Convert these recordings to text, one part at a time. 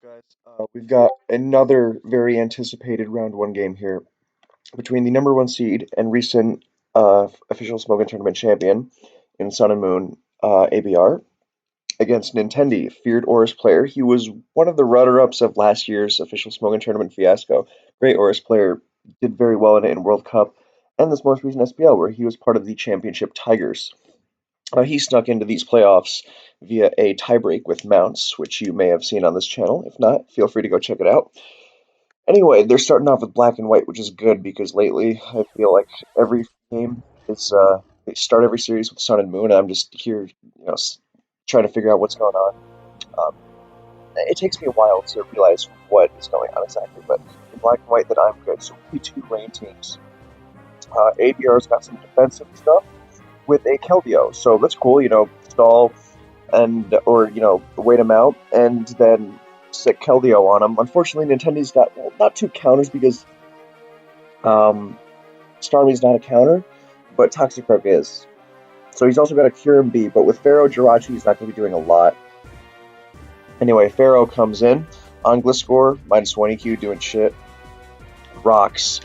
Guys? We've got another very anticipated round one game here between the number one seed and recent official Smogon tournament champion in Sun and Moon, ABR, against Nintendi, feared Oris player. He was one of the runner-ups of last year's official Smogon tournament fiasco. Great Oris player, did very well in it in World Cup and this most recent SPL where he was part of the championship Tigers. He snuck into these playoffs via a tiebreak with Mounts, which you may have seen on this channel. If not, feel free to go check it out. Anyway, they're starting off with black and white, which is good because lately I feel like every game is they start every series with Sun and Moon. And I'm just here, trying to figure out what's going on. Um, it takes me a while to realize what is going on exactly, but in black and white, that I'm good. So we two rain teams. ABR's got some defensive stuff with a Keldeo, so that's cool. Stall and or wait him out and then stick Keldeo on him. Unfortunately, Nintendo's got not two counters because Starmie's not a counter, but Toxicroak is. So he's also got a Cure and B, but with Pharaoh Jirachi, he's not going to be doing a lot. Anyway, Pharaoh comes in on Gliscor, -1 EQ, doing shit. Rocks.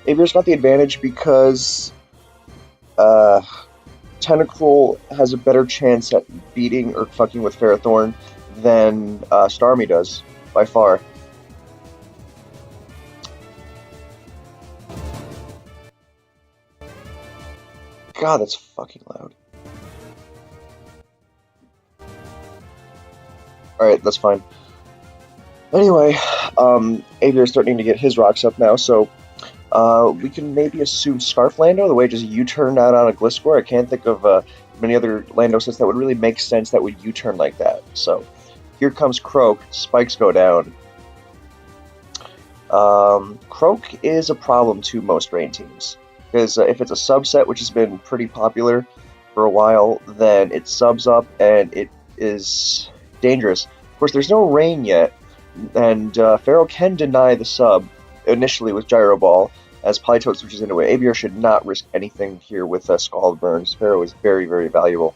ABR's got the advantage because Tentacruel has a better chance at beating or fucking with Ferrothorn than Starmie does, by far. God, that's fucking loud. Alright, that's fine. Anyway, ABR's starting to get his rocks up now, so we can maybe assume Scarf Lando, the way it just U-turned out on a Gliscor. I can't think of many other Lando sets that would really make sense that would U-turn like that. So here comes Croak. Spikes go down. Croak is a problem to most rain teams. Because if it's a subset, which has been pretty popular for a while, then it subs up and it is dangerous. Of course, there's no rain yet, and Pharaoh can deny the sub initially with Gyro Ball, as Politoad switches into it. ABR should not risk anything here with Scald Burns. Pharaoh is very, very valuable.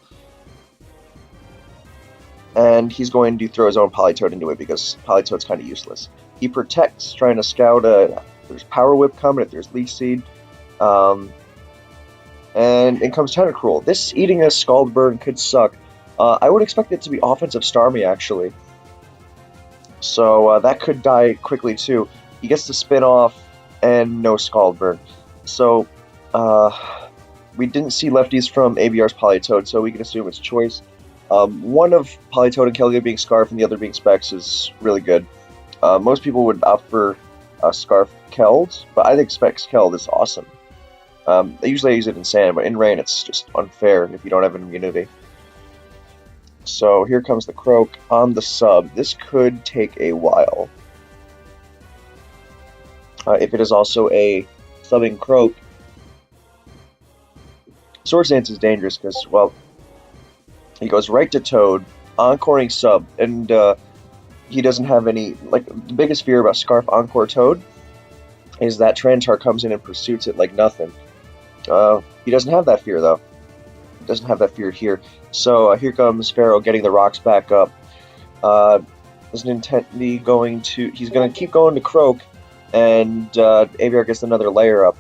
And he's going to throw his own Politoad into it because Politoad's kind of useless. He protects, trying to scout there's Power Whip coming, if there's Leaf Seed. And in comes Tentacruel. This eating a Scald Burn could suck. I would expect it to be offensive Starmie, actually. So that could die quickly, too. He gets to spin off and no Scald Burn. So we didn't see lefties from ABR's Politoad, so we can assume it's choice. One of Politoad and Keldeo being Scarf and the other being Specs is really good. Most people would opt for Scarf Keld, but I think Specs Keld is awesome. Usually I use it in Sand, but in Rain it's just unfair if you don't have an immunity. So here comes the Croak on the sub. This could take a while. If it is also a subbing Croak, Swords Dance is dangerous because, well, he goes right to Toad, encoring sub, and he doesn't have any, like, the biggest fear about Scarf Encore Toad is that Trantar comes in and pursues it like nothing. He doesn't have that fear, though. He doesn't have that fear here. So here comes Pharaoh getting the rocks back up. Is Nintendi going to... He's going to keep going to Croak, and ABR gets another layer up.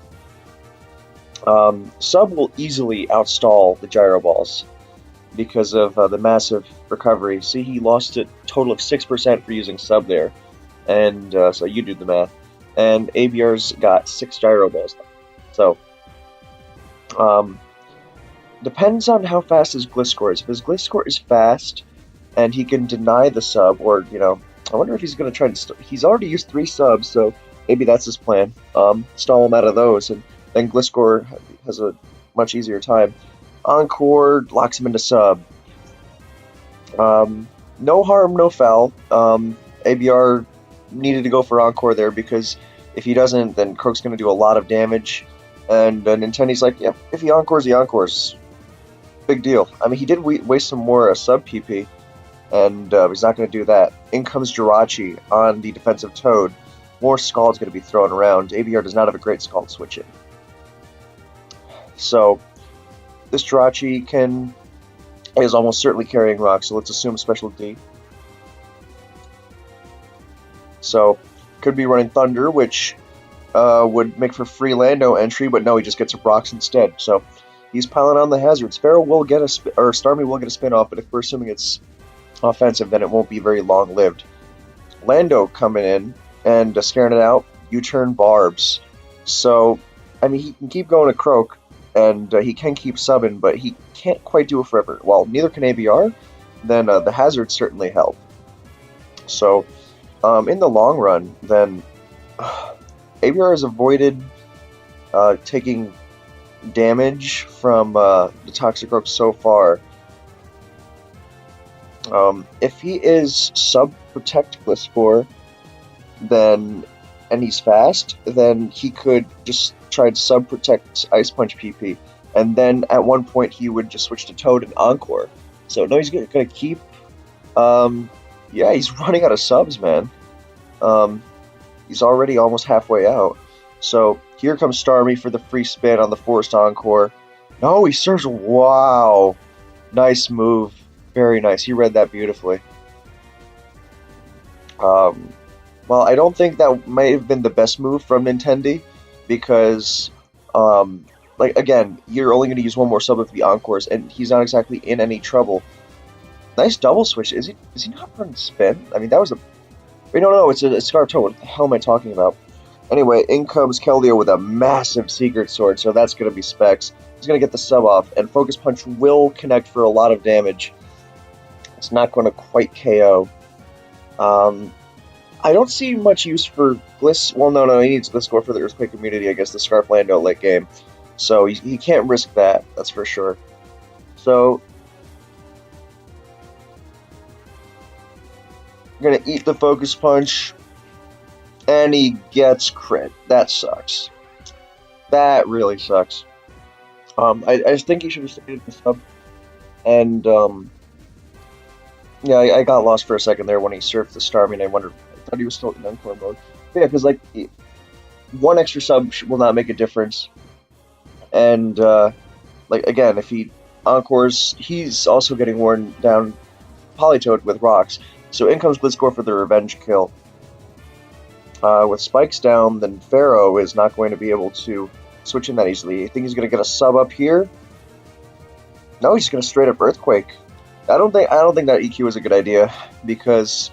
Sub will easily outstall the Gyro Balls because of the massive recovery. See, he lost a total of 6% for using Sub there. And so you do the math. And ABR's got 6 Gyro Balls. So, depends on how fast his Gliscor is. If his Gliscor is fast, and he can deny the sub, or, I wonder if he's going to try to... He's already used 3 subs, so maybe that's his plan. Stall him out of those, and then Gliscor has a much easier time. Encore locks him into sub. No harm, no foul. ABR needed to go for Encore there, because if he doesn't, then Croak's going to do a lot of damage. And Nintendi's like, yeah, if he Encores, he Encores. Big deal. I mean, he did waste some more sub PP, and he's not going to do that. In comes Jirachi on the defensive Toad. More Scald's going to be thrown around. ABR does not have a great Scald switch in. So, this Jirachi can is almost certainly carrying Rock, so let's assume special D. So could be running Thunder, which would make for free Lando entry, but no, he just gets rocks instead. So he's piling on the hazards. Pharaoh will get or Starmie will get a spin off, but if we're assuming it's offensive, then it won't be very long lived. Lando coming in and scaring it out. U-turn barbs. So, I mean, he can keep going to Croak, and he can keep subbing, but he can't quite do it forever. While neither can ABR, then the hazards certainly help. So, in the long run, then ABR has avoided taking damage from the Toxic Rogue so far. If he is sub-protect Gliscor, then and he's fast, then he could just try to sub-protect Ice Punch PP, and then at one point he would just switch to Toad and Encore. So no, he's gonna keep. Yeah, he's running out of subs, man. He's already almost halfway out. So here comes Starmie for the free spin on the forced Encore. No, he serves. Wow, nice move. Very nice. He read that beautifully. Well, I don't think that might have been the best move from Nintendi because, like again, you're only going to use one more sub of the Encores, and he's not exactly in any trouble. Nice double switch. Is he? Is he not running spin? I mean, that was a. Wait, no, it's a Scarf Toe. What the hell am I talking about? Anyway, in comes Keldeo with a massive Secret Sword, so that's going to be Specs. He's going to get the sub off, and Focus Punch will connect for a lot of damage. It's not going to quite KO. I don't see much use for Gliss. Well, no, he needs Gliscor for the Earthquake immunity, I guess, the Scarf Lando late game. So he can't risk that, that's for sure. So, gonna eat the Focus Punch, and he gets crit. That sucks. That really sucks. I just think he should have stayed in the sub, and, yeah, I got lost for a second there when he surfed the Starmie, and I thought he was still in Encore mode. But yeah, because like one extra sub will not make a difference, and like again, if he Encores, he's also getting worn down Politoed with rocks. So in comes Blitzcore for the revenge kill. With spikes down, then Pharaoh is not going to be able to switch in that easily. I think he's going to get a sub up here. No, he's going to straight up Earthquake. I don't think that EQ is a good idea because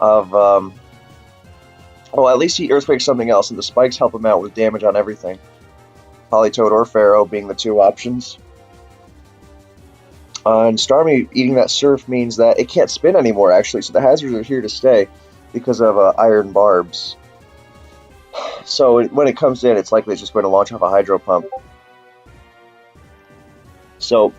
of well, at least he Earthquakes something else, and the spikes help him out with damage on everything. Politoed or Pharaoh being the two options. And Starmie eating that Surf means that it can't spin anymore, actually, so the hazards are here to stay because of Iron Barbs. So when it comes in, it's likely it's just going to launch off a Hydro Pump. So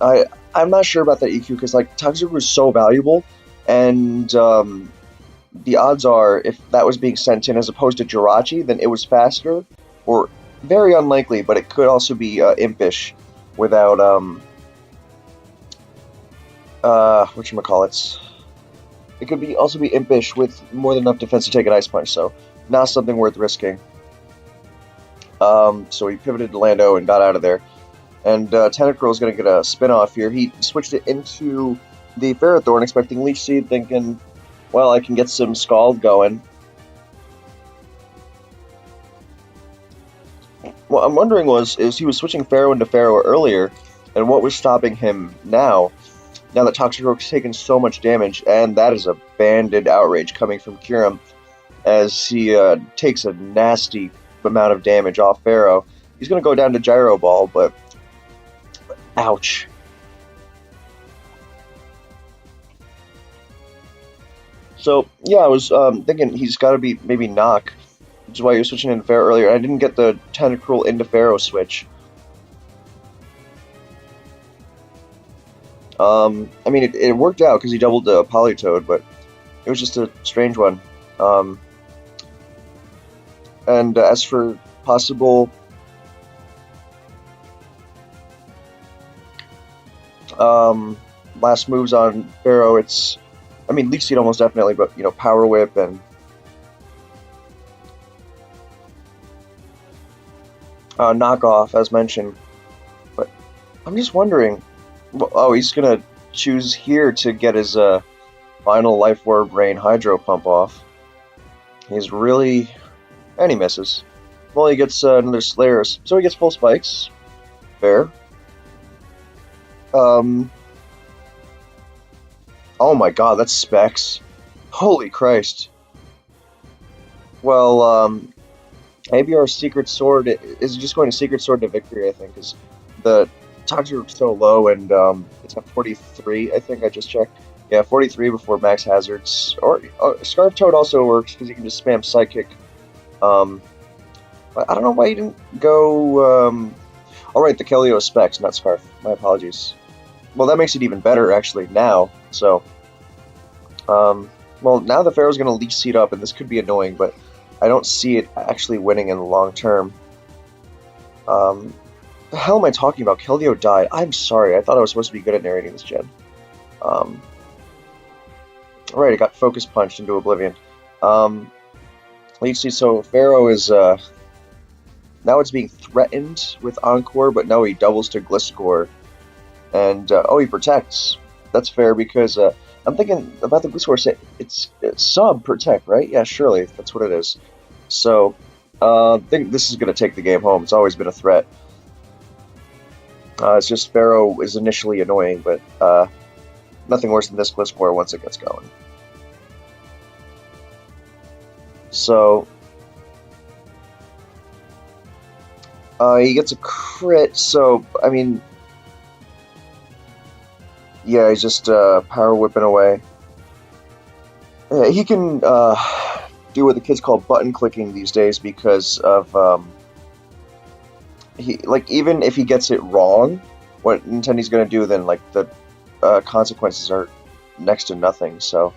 I'm not sure about that EQ because like Toxic was so valuable, and the odds are if that was being sent in as opposed to Jirachi, then it was faster, or very unlikely, but it could also be impish without whatchamacallits. It could be also be impish with more than enough defense to take an Ice Punch, so not something worth risking. So he pivoted to Lando and got out of there. And Tentacruel is going to get a spin-off here. He switched it into the Ferrothorn, expecting Leech Seed, thinking, well, I can get some Scald going. What I'm wondering is he was switching Pharaoh into Pharaoh earlier, and what was stopping him now that Toxic Rogue's taken so much damage, and that is a banded outrage coming from Kyurem, as he takes a nasty amount of damage off Pharaoh. He's going to go down to Gyro Ball, but ouch. So, yeah, I was thinking he's got to be maybe Knock, which is why he was switching into Pharaoh earlier. I didn't get the Tentacruel into Pharaoh switch. I mean, it worked out because he doubled the Politoed, but it was just a strange one. And as for possible last moves on Pharaoh, it's, I mean, Leech Seed almost definitely, but, you know, Power Whip and knockoff, as mentioned. But I'm just wondering. Oh, he's gonna choose here to get his final Life Orb Rain Hydro Pump off. He's really. And he misses. Well, he gets another Slayers. So he gets full spikes. Fair. Um. Oh my god, that's Specs. Holy Christ. Well, ABR Secret Sword is just going to Secret Sword to victory, I think, because the toxic are so low and it's at 43, I think I just checked. Yeah, 43 before max hazards. Or Scarf Toad also works because you can just spam Psychic. Um, but I don't know why you didn't go. All right, the Kelio specs, not Scarf. My apologies. Well, that makes it even better actually now. So, um, well, now the Pharaoh's going to leech seed up, and this could be annoying, but I don't see it actually winning in the long term. Um, the hell am I talking about? Keldeo died. I'm sorry. I thought I was supposed to be good at narrating this gen. Um, right, it got focus punched into oblivion. Let's see. So Pharaoh is now it's being threatened with Encore, but no, he doubles to Gliscor, and oh, he protects. That's fair because I'm thinking about the Gliscor. It's sub protect, right? Yeah, surely that's what it is. So I think this is going to take the game home. It's always been a threat. It's just Pharaoh is initially annoying, but nothing worse than this Gliscor once it gets going. So he gets a crit, so I mean, yeah, he's just power whipping away. Yeah, he can do what the kids call button clicking these days because of he like even if he gets it wrong, what Nintendi's gonna do then like the consequences are next to nothing. So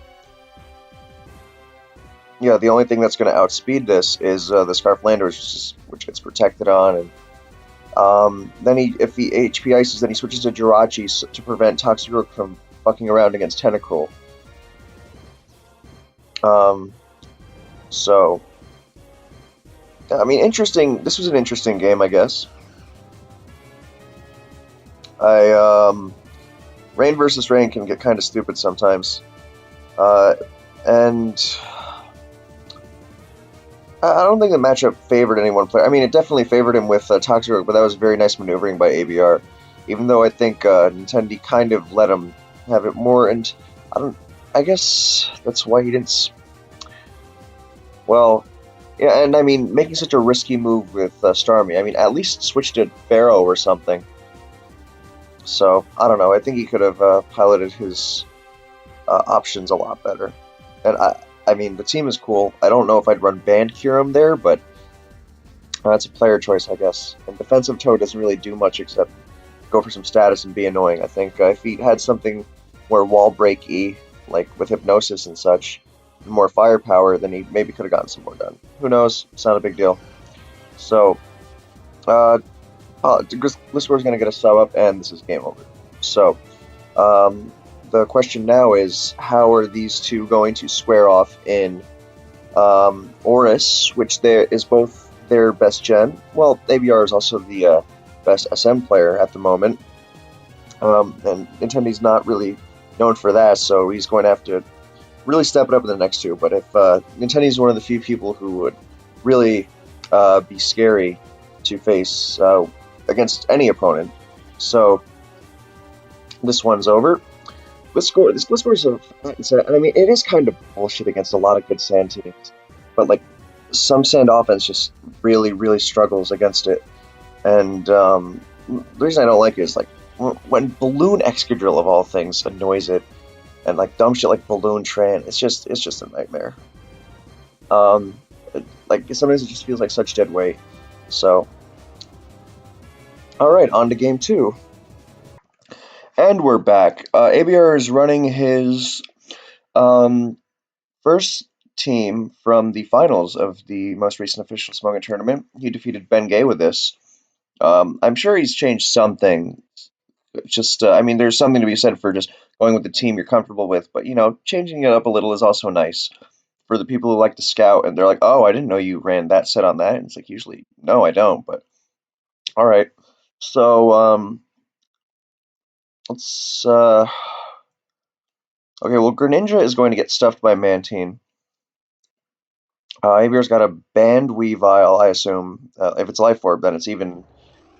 yeah, the only thing that's gonna outspeed this is the Scarf Lander, which gets protected on, and then if he HP ices, then he switches to Jirachi to prevent Toxicroak from fucking around against Tentacruel. Um, so I mean, interesting. This was an interesting game, I guess. I Rain versus Rain can get kind of stupid sometimes, uh, and I don't think the matchup favored any one player. I mean, it definitely favored him with Toxic, but that was very nice maneuvering by ABR. Even though I think Nintendi kind of let him have it more, and I don't. I guess that's why he didn't. Well, yeah, and I mean, making such a risky move with Starmie. I mean, at least switch to Pharaoh or something. So I don't know. I think he could have piloted his options a lot better. And I mean, the team is cool. I don't know if I'd run Band Curum there, but that's a player choice, I guess. And defensive Toad doesn't really do much except go for some status and be annoying. I think if he had something more wall break y, like with hypnosis and such, more firepower, then he maybe could have gotten some more done. Who knows? It's not a big deal. So, Gliscor's going to get a sub up, and this is game over. So, the question now is, how are these two going to square off in Oris, which there is both their best gen. Well, ABR is also the best SM player at the moment, and Nintendi's not really known for that, so he's going to have to really step it up in the next two. But if Nintendi's one of the few people who would really be scary to face against any opponent, so this one's over. This score is a. I mean, it is kind of bullshit against a lot of good sand teams, but like some sand offense just really struggles against it. And the reason I don't like it is like when Balloon Excadrill of all things annoys it, and like dumb shit like Balloon Tran, it's just a nightmare. Like sometimes it just feels like such dead weight. So, all right, on to game two. And we're back. ABR is running his um, first team from the finals of the most recent official Smogon tournament. He defeated Ben Gay with this. I'm sure he's changed something. Just, I mean, there's something to be said for just going with the team you're comfortable with, but changing it up a little is also nice for the people who like to scout and they're like, oh, I didn't know you ran that set on that. And it's like, usually, no, I don't, but All right. So let's okay, well Greninja is going to get stuffed by Mantine. ABR's got a banned Weavile, I assume. If it's Life Orb, then it's even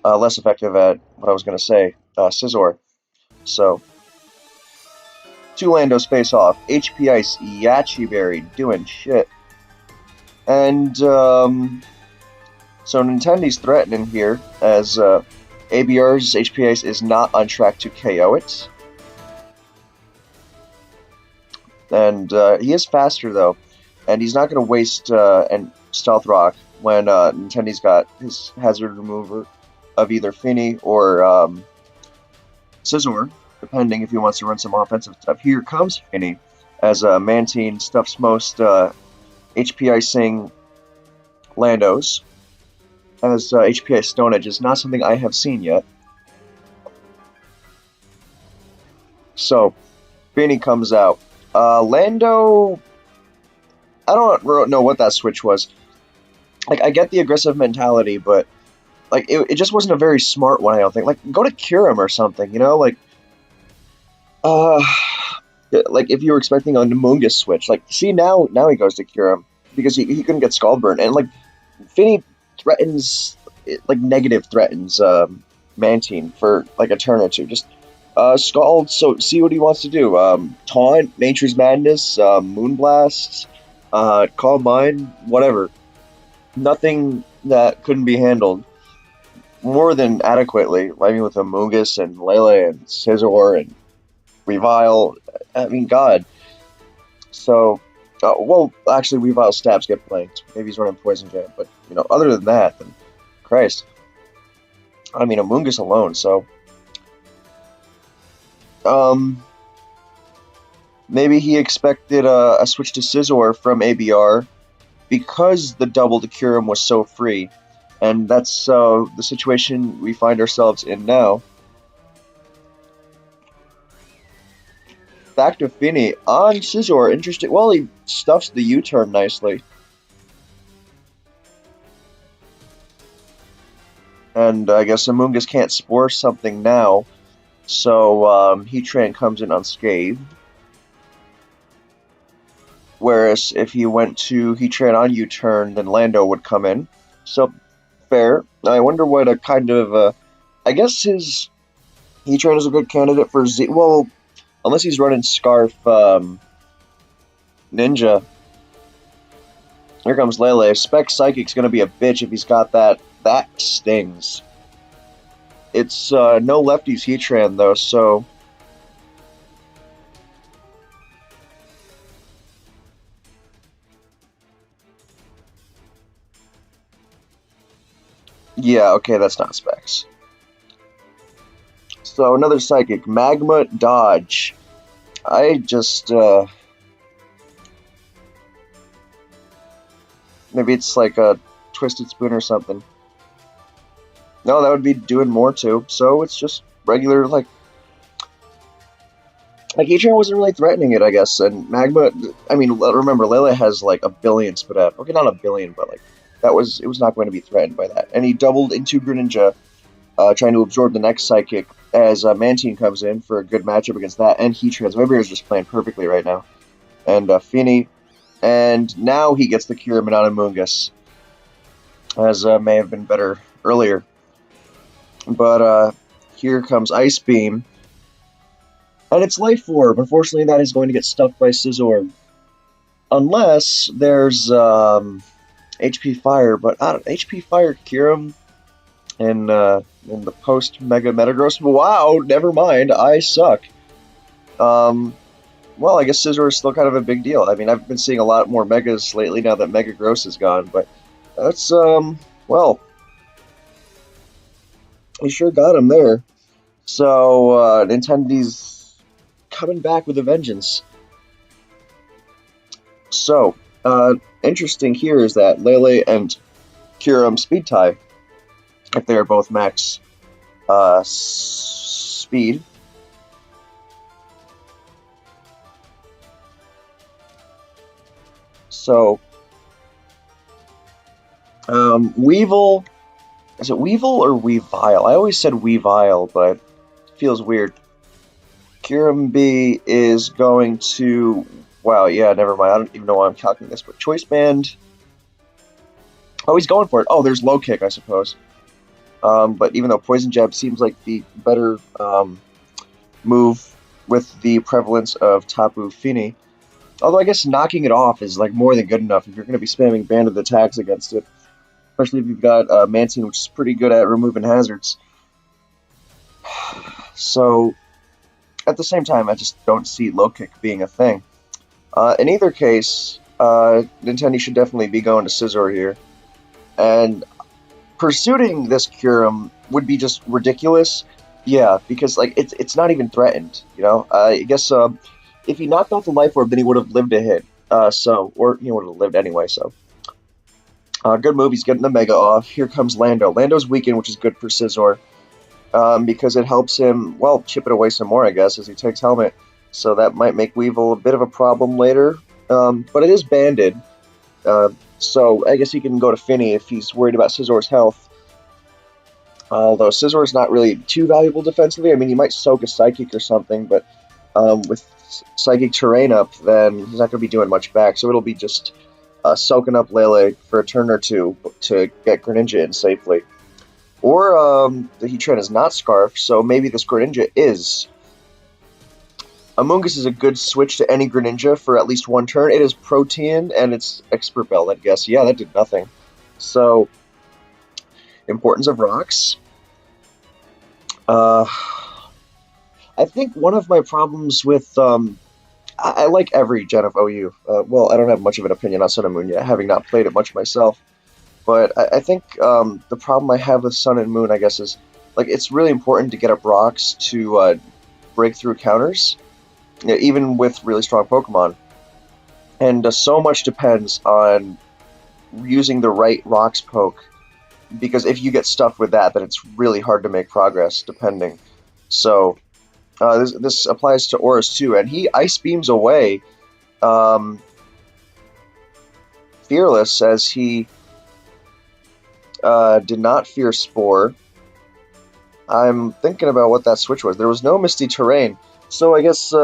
less effective at what I was going to say, Scizor. So, two Landos face off. HP Ice, Yachi Berry, doing shit. And, so Nintendi's threatening here, as ABR's HP Ice is not on track to KO it. And he is faster, though. And he's not going to waste and Stealth Rock when Nintendi's got his Hazard Remover of either Finny or Scizor, depending if he wants to run some offensive stuff. Here comes Finny, as Mantine stuffs most HP Icing Landos, as HP Ice Stone Edge is not something I have seen yet. So, Finny comes out. Lando, I don't know what that switch was. Like, I get the aggressive mentality, but like it just wasn't a very smart one. I don't think. Like, go to Kyurem or something, you know? Uh, like if you were expecting a Namungus switch. Like, see now he goes to Kyurem because he couldn't get Scaldburn, and like Finny threatens, like negative threatens Mantine for like a turn or two. Just Scald. So see what he wants to do. Taunt, Nature's Madness, Moonblast, Calm Mind, whatever. Nothing that couldn't be handled more than adequately. I mean, with Amoonguss and Lele and Scizor and Revile. I mean, God. So, well, actually, Revile stabs get blanked. Maybe he's running Poison Jam, but other than that, then Christ. I mean, Amoonguss alone. So, um, maybe he expected a switch to Scizor from ABR because the double to Kyurem was so free, and that's the situation we find ourselves in now. Back to Finny on Scizor. Interesting. Well, he stuffs the U-turn nicely. And I guess Amoonguss can't spore something now, so Heatran comes in unscathed. Whereas if he went to Heatran on U-turn, then Lando would come in. So, fair. I wonder what a kind of... I guess his Heatran is a good candidate for Z... Well, unless he's running Scarf Ninja. Here comes Lele. Spec Psychic's going to be a bitch if he's got that. That stings. It's no lefties Heatran, though, so... Yeah, okay, that's not Specs. So, another Psychic. Magma Dodge. I just, maybe it's like a Twisted Spoon or something. No, that would be doing more too. So it's just regular, like Heatran wasn't really threatening it, I guess. And Magma, I mean, remember, Lele has like a billion spit up. Okay, not a billion, but like it was not going to be threatened by that. And he doubled into Greninja, trying to absorb the next Psychic as Mantine comes in for a good matchup against that. And Heatran. Weber is just playing perfectly right now. And Finny. And now he gets the Kyurem on Amoonguss, as may have been better earlier. But here comes Ice Beam. And it's Life Orb. Unfortunately, that is going to get stuffed by Scizor. Unless there's HP Fire, but I don't HP Fire Kyurem in the post-Mega Metagross. Wow, never mind. I suck. Well, I guess Scizor is still kind of a big deal. I mean, I've been seeing a lot more Megas lately now that Mega Gross is gone, but that's, well, he sure got him there. So, Nintendi's coming back with a vengeance. So, interesting here is that Lele and Kyurem speed tie, if they are both max speed. So, Weevil Is it Weevil or Weavile? I always said Weavile, but it feels weird. Kirambi is going to. Wow, yeah, never mind. I don't even know why I'm calculating this, but Choice Band. Oh, he's going for it. Oh, there's Low Kick, I suppose. But even though Poison Jab seems like the better move with the prevalence of Tapu Fini, although I guess knocking it off is like more than good enough if you're going to be spamming banded attacks against it, especially if you've got Mancine, which is pretty good at removing hazards. So at the same time, I just don't see low kick being a thing. In either case, Nintendi should definitely be going to Scizor here, and pursuing this Kyurem would be just ridiculous. Yeah, because like it's not even threatened. I guess if he knocked off the life orb, then he would have lived a hit. Or he would have lived anyway. So good move. He's getting the Mega off. Here comes Lando. Lando's weakened, which is good for Scizor, because it helps him, well, chip it away some more, I guess, as he takes Helmet. So that might make Weevil a bit of a problem later. But it is banded. So I guess he can go to Finny if he's worried about Scizor's health. Although Scizor is not really too valuable defensively. I mean, he might soak a Psychic or something, but with Psychic Terrain up, then he's not going to be doing much back. So it'll be just soaking up Lele for a turn or two to get Greninja in safely. Or the Heatran is not Scarf, so maybe this Greninja is. Amoonguss is a good switch to any Greninja for at least one turn. It is Protean, and it's Expert Belt, I guess. Yeah, that did nothing. So, importance of rocks. I think one of my problems with I like every gen of OU. Well, I don't have much of an opinion on Sun and Moon yet, having not played it much myself. But I think the problem I have with Sun and Moon, I guess, is like it's really important to get up rocks to break through counters, even with really strong Pokemon. And so much depends on using the right rocks poke, because if you get stuffed with that, then it's really hard to make progress, depending. So this applies to Aurus too, and he Ice Beams away Fearless, as he did not fear Spore. I'm thinking about what that switch was. There was no Misty Terrain, so I guess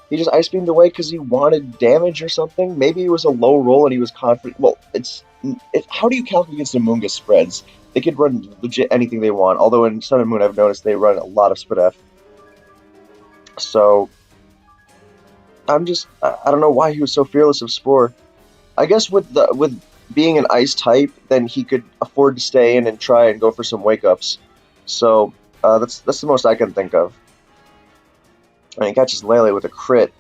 he just Ice Beamed away because he wanted damage or something. Maybe it was a low roll and he was confident. Well, how do you calculate against Amoonguss spreads? They could run legit anything they want, although in Sun and Moon I've noticed they run a lot of Split F. So I don't know why he was so fearless of Spore. I guess with being an ice type, then he could afford to stay in and try and go for some wake ups. So that's the most I can think of. And he catches Lele with a crit.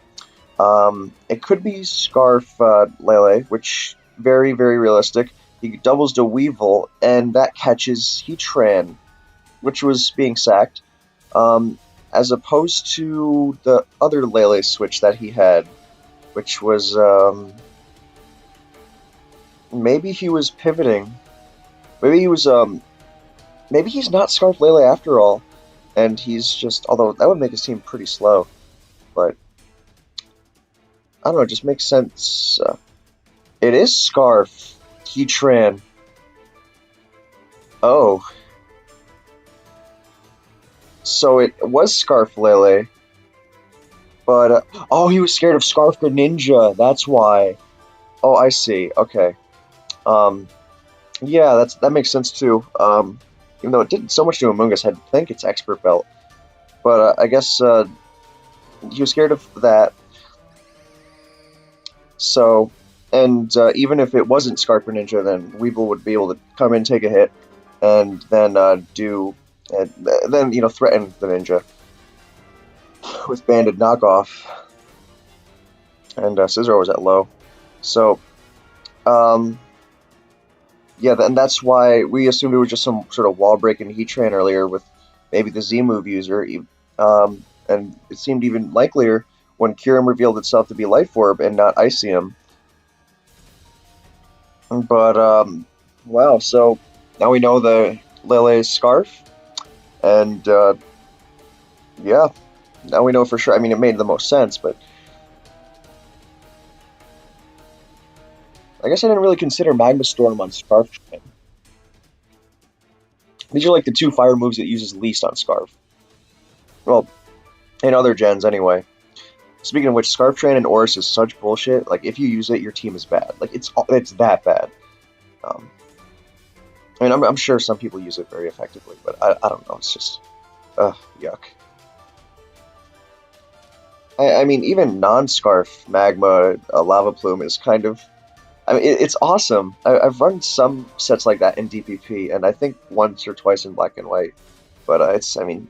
It could be Scarf Lele, which very, very realistic. He doubles to Weevil, and that catches Heatran, which was being sacked, as opposed to the other Lele switch that he had, which was maybe he was pivoting. Maybe he was maybe he's not Scarf Lele after all, and he's just, although that would make his team pretty slow, but I don't know, it just makes sense. It is Scarf Heatran. Oh. So it was Scarf Lele, but oh, he was scared of Scarf Greninja. That's why. Oh, I see. Okay. Yeah, that makes sense too. Even though it didn't so much to Amoonguss, I think it's Expert Belt, but I guess he was scared of that. So, and even if it wasn't Scarf Greninja, then Weevil would be able to come in, take a hit, and then threaten the ninja with banded knockoff, and Scizor was at low. So, yeah, and that's why we assumed it was just some sort of wall breaking Heatran earlier with maybe the Z move user, and it seemed even likelier when Kyurem revealed itself to be Life Orb and not Icium. But wow, so now we know the Lele's Scarf, and yeah, now we know for sure. I mean, it made the most sense, but I guess I didn't really consider Magma Storm on Scarf Train. These are like the two fire moves it uses least on Scarf. Well, in other gens anyway. Speaking of which, Scarf Train and Oris is such bullshit. Like if you use it, your team is bad. Like it's that bad. Um, I mean, I'm sure some people use it very effectively, but I don't know. It's just yuck. I mean, even non-Scarf Magma Lava Plume is kind of. I mean, it's awesome. I've run some sets like that in DPP, and I think once or twice in Black and White. But it's, I mean,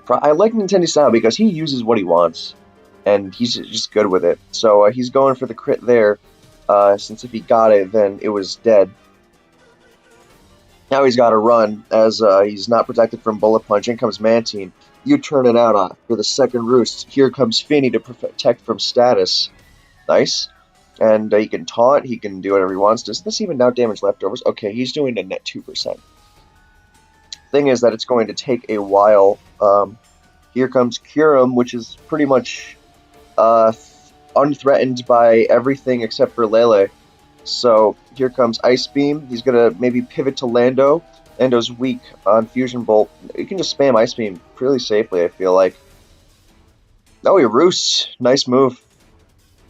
I like Nintendi style because he uses what he wants, and he's just good with it. So he's going for the crit there, since if he got it, then it was dead. Now he's got to run, as he's not protected from Bullet Punch. In comes Mantine. You turn it out for the second roost. Here comes Finny to protect from status. Nice. And he can taunt, he can do whatever he wants. Does this even now damage leftovers? Okay, he's doing a net 2%. Thing is that it's going to take a while. Here comes Curum, which is pretty much uh, unthreatened by everything except for Lele. So here comes Ice Beam. He's gonna maybe pivot to Lando. Lando's weak on Fusion Bolt. You can just spam Ice Beam pretty safely, I feel like. Oh, he roosts. Nice move.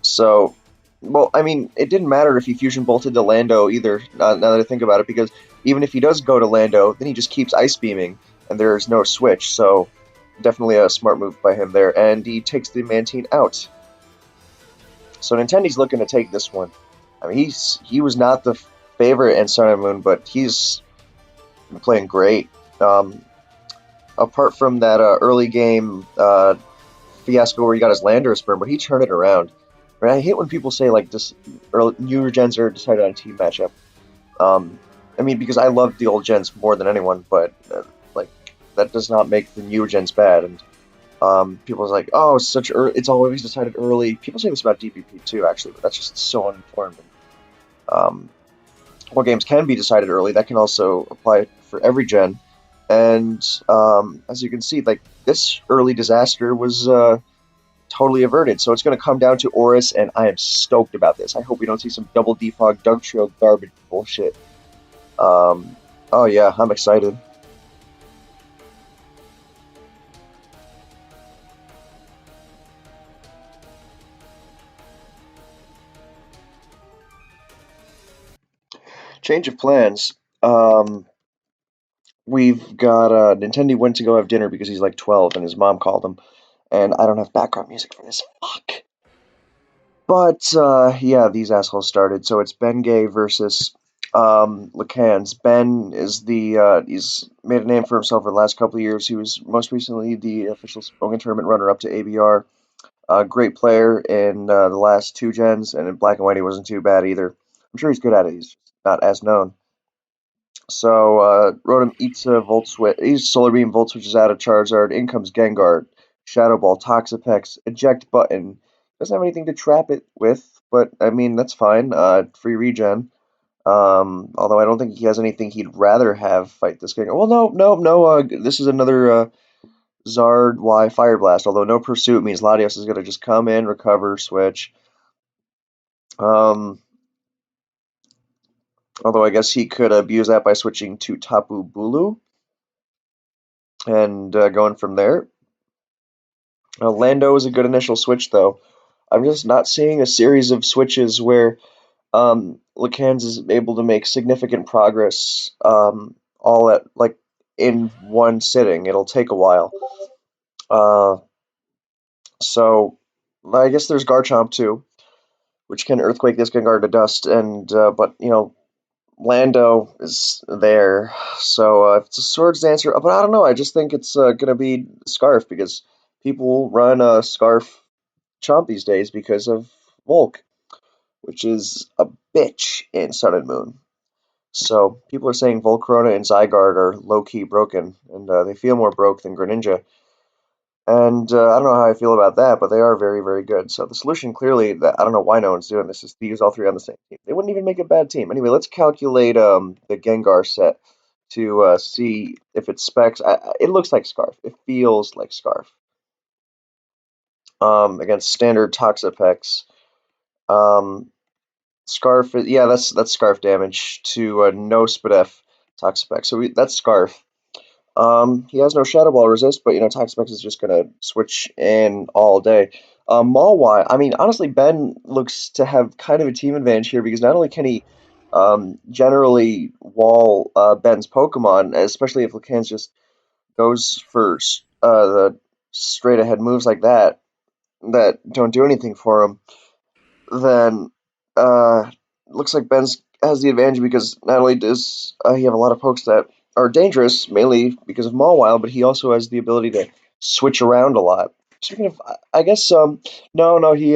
So, well, I mean, it didn't matter if he Fusion Bolted to Lando either, now that I think about it, because even if he does go to Lando, then he just keeps Ice Beaming, and there's no switch, so definitely a smart move by him there, and he takes the Mantine out. So Nintendi's looking to take this one. I mean, he was not the favorite in Sun and Moon, but he's been playing great. Um, Apart from that early game fiasco where he got his Landorus burn, but he turned it around. I mean, I hate when people say like this early newer gens are decided on a team matchup. Um, I mean, because I love the old gens more than anyone, but like that does not make the newer gens bad. And people are like, oh, it's such early, it's always decided early. People say this about DPP too, actually, but that's just so uninformed. Um, what games can be decided early, that can also apply for every gen. And as you can see, like this early disaster was totally averted. So it's going to come down to Oris, and I am stoked about this. I hope we don't see some double defog Doug Trail garbage bullshit. Oh yeah, I'm excited. Change of plans. We've got Nintendi went to go have dinner because he's like 12 and his mom called him, and I don't have background music for this. Fuck. But yeah, these assholes started. So it's Ben Gay versus Lacans. Ben is he's made a name for himself for the last couple of years. He was most recently the official Smogon tournament runner-up to ABR. Great player in the last two gens, and in Black and White he wasn't too bad either. I'm sure he's good at it. He's not as known. So Rotom eats a Volt Switch. He's Solar Beam Volt Switches out of Charizard. In comes Gengar, Shadow Ball, Toxapex, Eject Button. Doesn't have anything to trap it with, but I mean that's fine. Free regen. Although I don't think he has anything he'd rather have fight this Gengar. Well, no. This is another Zard Y Fire Blast. Although no Pursuit means Latios is gonna just come in, recover, switch. Um, Although I guess he could abuse that by switching to Tapu Bulu and going from there. Lando is a good initial switch, though. I'm just not seeing a series of switches where Lacans is able to make significant progress all at like in one sitting. It'll take a while. Uh, so I guess there's Garchomp too, which can Earthquake this Gengar to dust, and but Lando is there, so it's a Swords Dancer. But I don't know. I just think it's gonna be Scarf because people run a Scarf Chomp these days because of Volk, which is a bitch in Sun and Moon. So people are saying Volcarona and Zygarde are low key broken, and they feel more broke than Greninja. And I don't know how I feel about that, but they are very, very good. So the solution clearly, that I don't know why no one's doing this, is to use all three on the same team. They wouldn't even make a bad team. Anyway, let's calculate the Gengar set to see if it specs. It looks like Scarf. It feels like Scarf. Against standard Toxapex. Um, Scarf, yeah, that's Scarf damage to no Spadef. Toxapex. So that's Scarf. He has no Shadow Ball resist, but Toxapex is just gonna switch in all day. Mawile, I mean, honestly, Ben looks to have kind of a team advantage here because not only can he generally wall Ben's Pokemon, especially if Lacans just goes for the straight ahead moves like that don't do anything for him, then looks like Ben's has the advantage because not only does he have a lot of pokes that are dangerous, mainly because of Mawile, but he also has the ability to switch around a lot. Speaking of, I guess no, he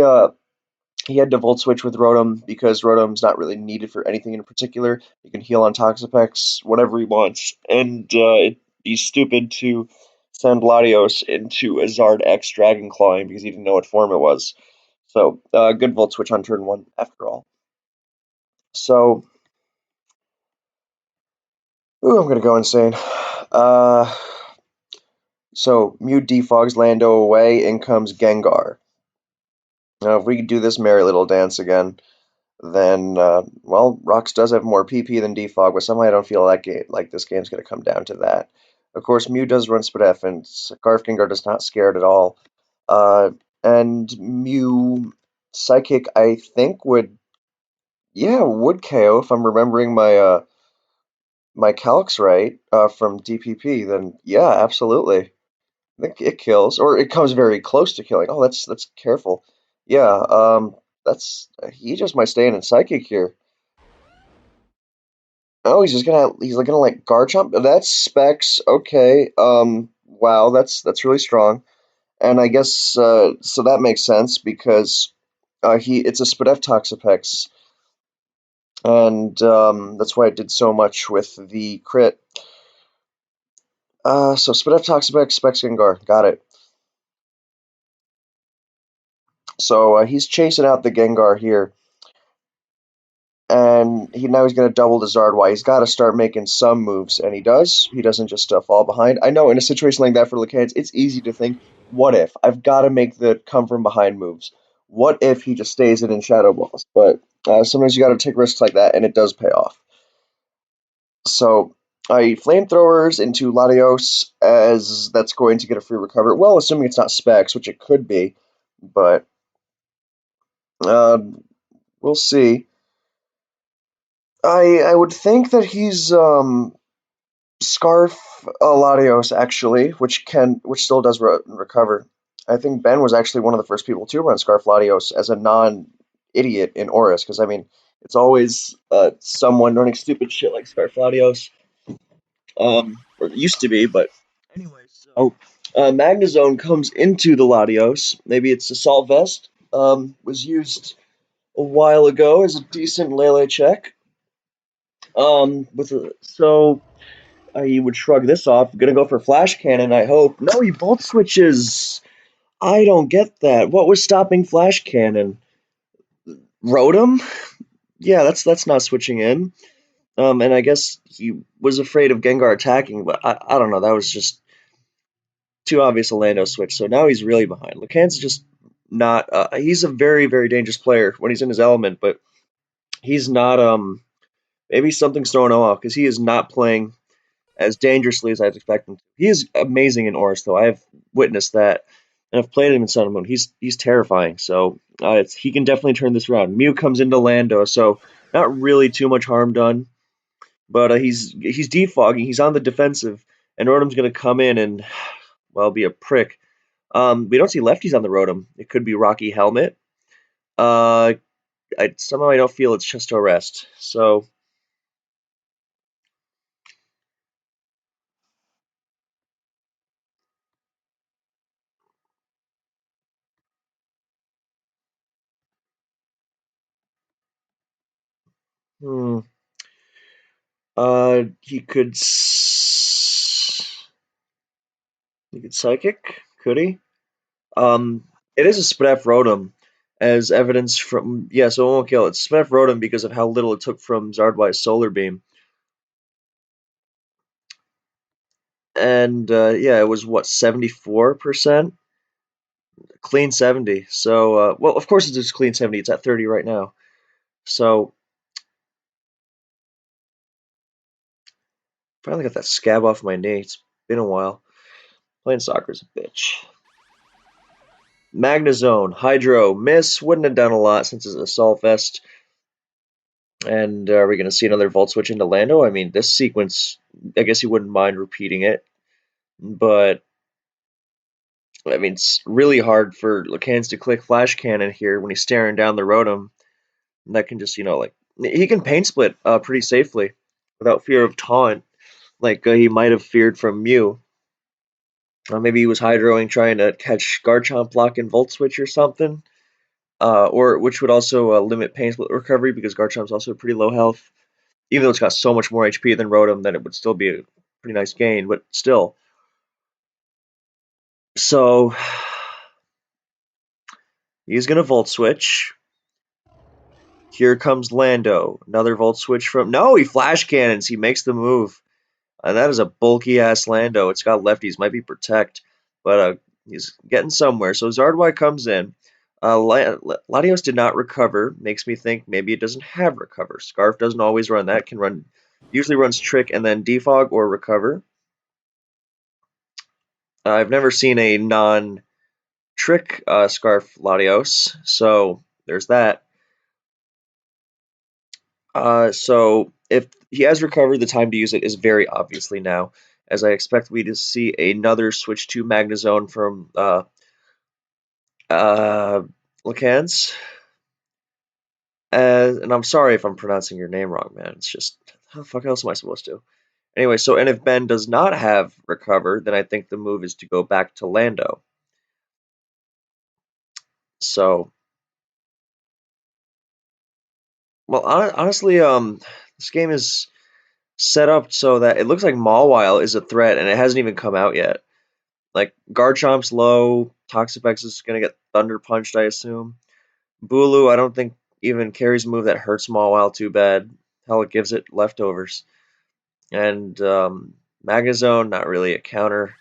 had to Volt Switch with Rotom because Rotom's not really needed for anything in particular. He can heal on Toxapex whatever he wants, and it'd be stupid to send Latios into a Zard X Dragon Clawing because he didn't know what form it was. So, good Volt Switch on turn one after all. So, ooh, I'm gonna go insane. Uh, so Mew defogs Lando away, in comes Gengar. Now, if we could do this merry little dance again, then well, Rox does have more PP than defog, but somehow I don't feel like this game's gonna come down to that. Of course, Mew does run Spadef, and Scarf Gengar does not scare it at all. And Mew Psychic, I think would KO if I'm remembering my calcs right from DPP. Then yeah, absolutely. I think it kills, or it comes very close to killing. Oh, that's careful. Yeah, that's he just might stay in Psychic here. Oh, he's gonna like guard jump. That's specs. Okay. Wow, that's really strong. And I guess so that makes sense because he it's a Spadef Toxapex, and that's why it did so much with the crit. So Spadef Toxapex, Specs Gengar, got it. So he's chasing out the Gengar here, and he's going to double the Zardwire. He's got to start making some moves, and he does. He doesn't just fall behind. I know in a situation like that for Lacans, it's easy to think, what if? I've got to make the come from behind moves. What if he just stays it in Shadow Balls? But sometimes you got to take risks like that, and it does pay off. So flamethrowers into Latios, as that's going to get a free recover. Well, assuming it's not Specs, which it could be, but uh, we'll see. I would think that he's Scarf Latios actually, which still does recover. I think Ben was actually one of the first people to run Scarf Latios as a non-idiot in Oris, because I mean it's always someone running stupid shit like Scarf Latios, or it used to be, but anyway. So Magnezone comes into the Latios. Maybe it's Assault Vest. Was used a while ago as a decent Lele check. So he would shrug this off. Gonna go for Flash Cannon, I hope. No, he Volt Switches. I don't get that. What was stopping Flash Cannon? Rotom? Yeah, that's not switching in. And I guess he was afraid of Gengar attacking, but I don't know. That was just too obvious a Lando switch. So now he's really behind. Lacan's just not. He's a very very dangerous player when he's in his element, but he's not. Maybe something's throwing him off because he is not playing as dangerously as I'd expect him to. He is amazing in Oris, though. I have witnessed that, and I've played him in Sun and Moon. He's terrifying. So he can definitely turn this around. Mew comes into Lando, so not really too much harm done, but he's defogging. He's on the defensive, and Rotom's going to come in and well be a prick. We don't see lefties on the Rotom. It could be Rocky Helmet. Uh, somehow I don't feel it's Chesto Rest. So. Hmm. He could. He could psychic. Could he? It is a Spinef Rotom, as evidence from so it won't kill. It's Spinef Rotom because of how little it took from Zardwire's Solar Beam, and it was what 74% clean 70. So well, of course it's just clean 70. It's at 30 right now. So Finally got that scab off my knee. It's been a while. Playing soccer's a bitch. Magnezone, Hydro, Miss. Wouldn't have done a lot since it's Assault Vest. And are we going to see another Volt Switch into Lando? I mean, this sequence, I guess you wouldn't mind repeating it. But, I mean, it's really hard for Lacans to click Flash Cannon here when he's staring down the Rotom. And that can just, like, he can Pain Split pretty safely without fear of Taunt, like he might have feared from Mew. Maybe he was hydroing trying to catch Garchomp block and Volt Switch or something. Or which would also limit Pain Split recovery because Garchomp's also pretty low health. Even though it's got so much more HP than Rotom, then it would still be a pretty nice gain, but still. So he's gonna Volt Switch. Here comes Lando. Another Volt Switch from no, he Flash Cannons. He makes the move. And that is a bulky ass Lando. It's got lefties, might be Protect, but he's getting somewhere. So Zardwai comes in. Latios did not recover. Makes me think maybe it doesn't have recover. Scarf doesn't always run that. Usually runs Trick and then Defog or Recover. I've never seen a non-Trick Scarf Latios, so there's that. So if he has recovered, the time to use it is very obviously now, as I expect we to see another switch to Magnezone from uh, Lacans. And I'm sorry if I'm pronouncing your name wrong, man. It's just, how the fuck else am I supposed to? Anyway, so, and if Ben does not have recover, then I think the move is to go back to Lando. So, well, honestly, this game is set up so that it looks like Mawile is a threat, and it hasn't even come out yet. Like, Garchomp's low, Toxapex is gonna get Thunder Punched, I assume. Bulu, I don't think even carries a move that hurts Mawile too bad. Hell, it gives it leftovers. And Magnezone, not really a counter.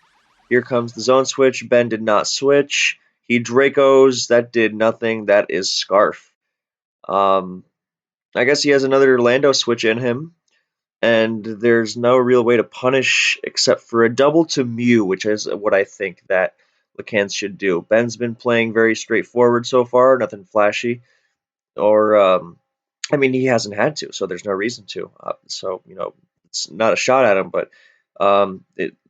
Here comes the zone switch. Ben did not switch. He Dracos. That did nothing. That is Scarf. I guess he has another Lando switch in him. And there's no real way to punish except for a double to Mew, which is what I think that Lacans should do. Ben's been playing very straightforward so far, nothing flashy. Or, I mean, he hasn't had to, so there's no reason to. So, it's not a shot at him, but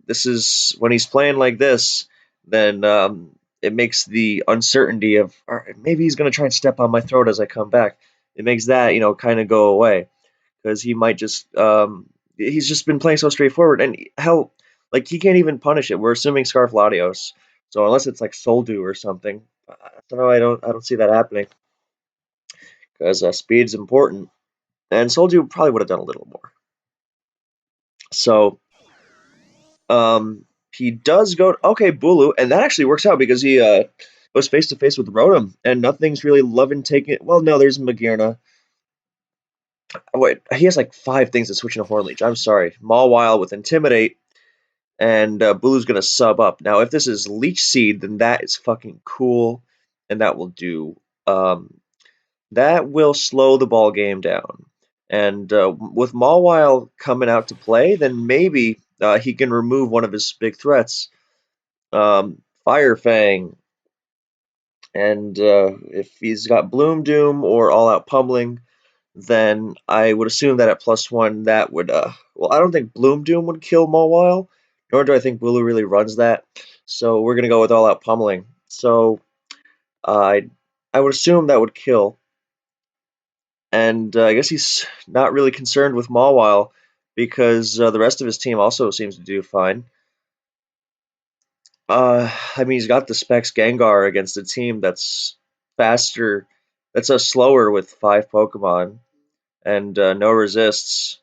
this is when he's playing like this, then it makes the uncertainty of all right, maybe he's going to try and step on my throat as I come back. It makes that, kind of go away because he might just, he's just been playing so straightforward. And hell, like he can't even punish it. We're assuming Scarf Latios. So unless it's like Soldu or something, I don't see that happening because speed's important. And Soldier probably would have done a little more. So he does go okay, Bulu, and that actually works out because he goes face to face with Rotom, and nothing's really loving taking it. Well, no, there's Magearna. Oh, wait, he has like 5 things to switch into Hornleech. I'm sorry, Mawile with Intimidate, and Bulu's gonna sub up. Now, if this is Leech Seed, then that is fucking cool, and that will do. That will slow the ball game down. And with Mawile coming out to play, then maybe he can remove one of his big threats, Fire Fang. And if he's got Bloom Doom or All Out Pummeling, then I would assume that at +1 that would, well, I don't think Bloom Doom would kill Mawile, nor do I think Bulu really runs that. So we're going to go with All Out Pummeling. So I would assume that would kill. And I guess he's not really concerned with Mawile because the rest of his team also seems to do fine. I mean, he's got the Specs Gengar against a team that's faster, that's a slower with 5 Pokemon and no resists.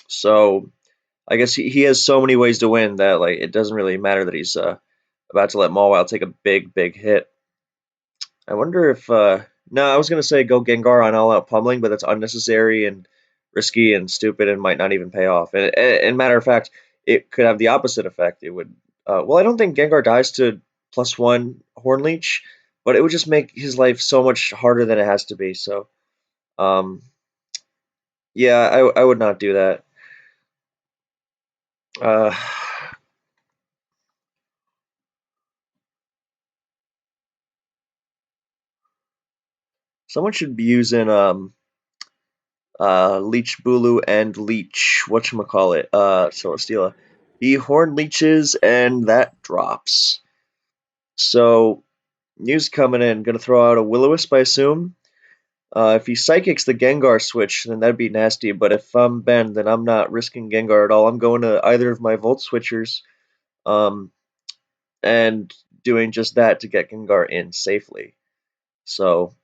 So I guess he has so many ways to win that like it doesn't really matter that he's about to let Mawile take a big hit. I wonder if no, I was gonna say go Gengar on all out pummeling, but that's unnecessary and risky and stupid and might not even pay off. And matter of fact, it could have the opposite effect. It would well, I don't think Gengar dies to +1 Hornleech, but it would just make his life so much harder than it has to be. So yeah, I would not do that. Uh, Someone should be using Leech Bulu and Leech whatchamacallit, Celesteela. He Horn Leeches and that drops. So news coming in, gonna throw out a Will-O-Wisp, I assume. If he Psychics the Gengar switch, then that'd be nasty, but if I'm Ben, then I'm not risking Gengar at all. I'm going to either of my Volt Switchers, um, and doing just that to get Gengar in safely. So,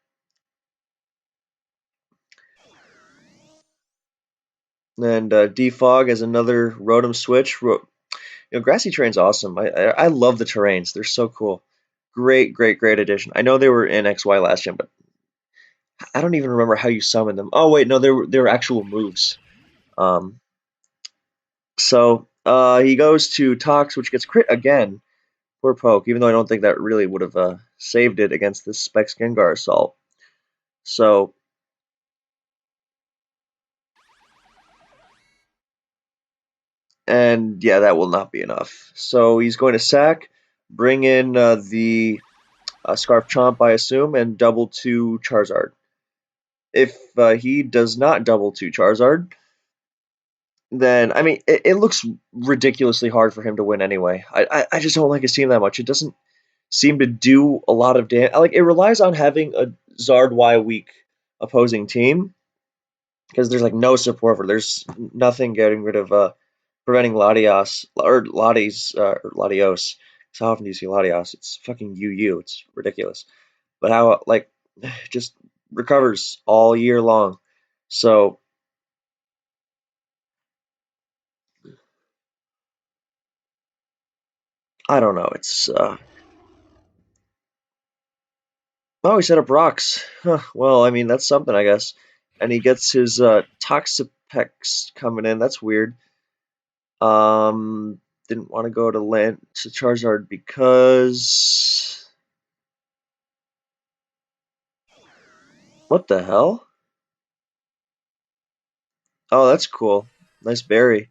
and Defog as another Rotom switch. Grassy Terrain's awesome. I love the terrains. They're so cool. Great, great, great addition. I know they were in XY last gen, but I don't even remember how you summoned them. Oh wait, no, they were actual moves. Um, so he goes to Tox, which gets crit again. Poor Poke, even though I don't think that really would have saved it against this Specs Gengar assault. So, and yeah, that will not be enough. So he's going to sack, bring in the Scarf Chomp, I assume, and double to Charizard. If he does not double to Charizard, then I mean it looks ridiculously hard for him to win anyway. I just don't like his team that much. It doesn't seem to do a lot of damage. Like it relies on having a Zard Y weak opposing team because there's like no support for. There's nothing getting rid of preventing Latios or Latios. So how often do you see Latios? It's fucking UU. It's ridiculous. But how like just recovers all year long. So I don't know. It's oh, he set up rocks. Huh, well, I mean that's something, I guess. And he gets his Toxapex coming in. That's weird. Um, didn't want to go to land to Charizard because what the hell? Oh, that's cool. Nice berry.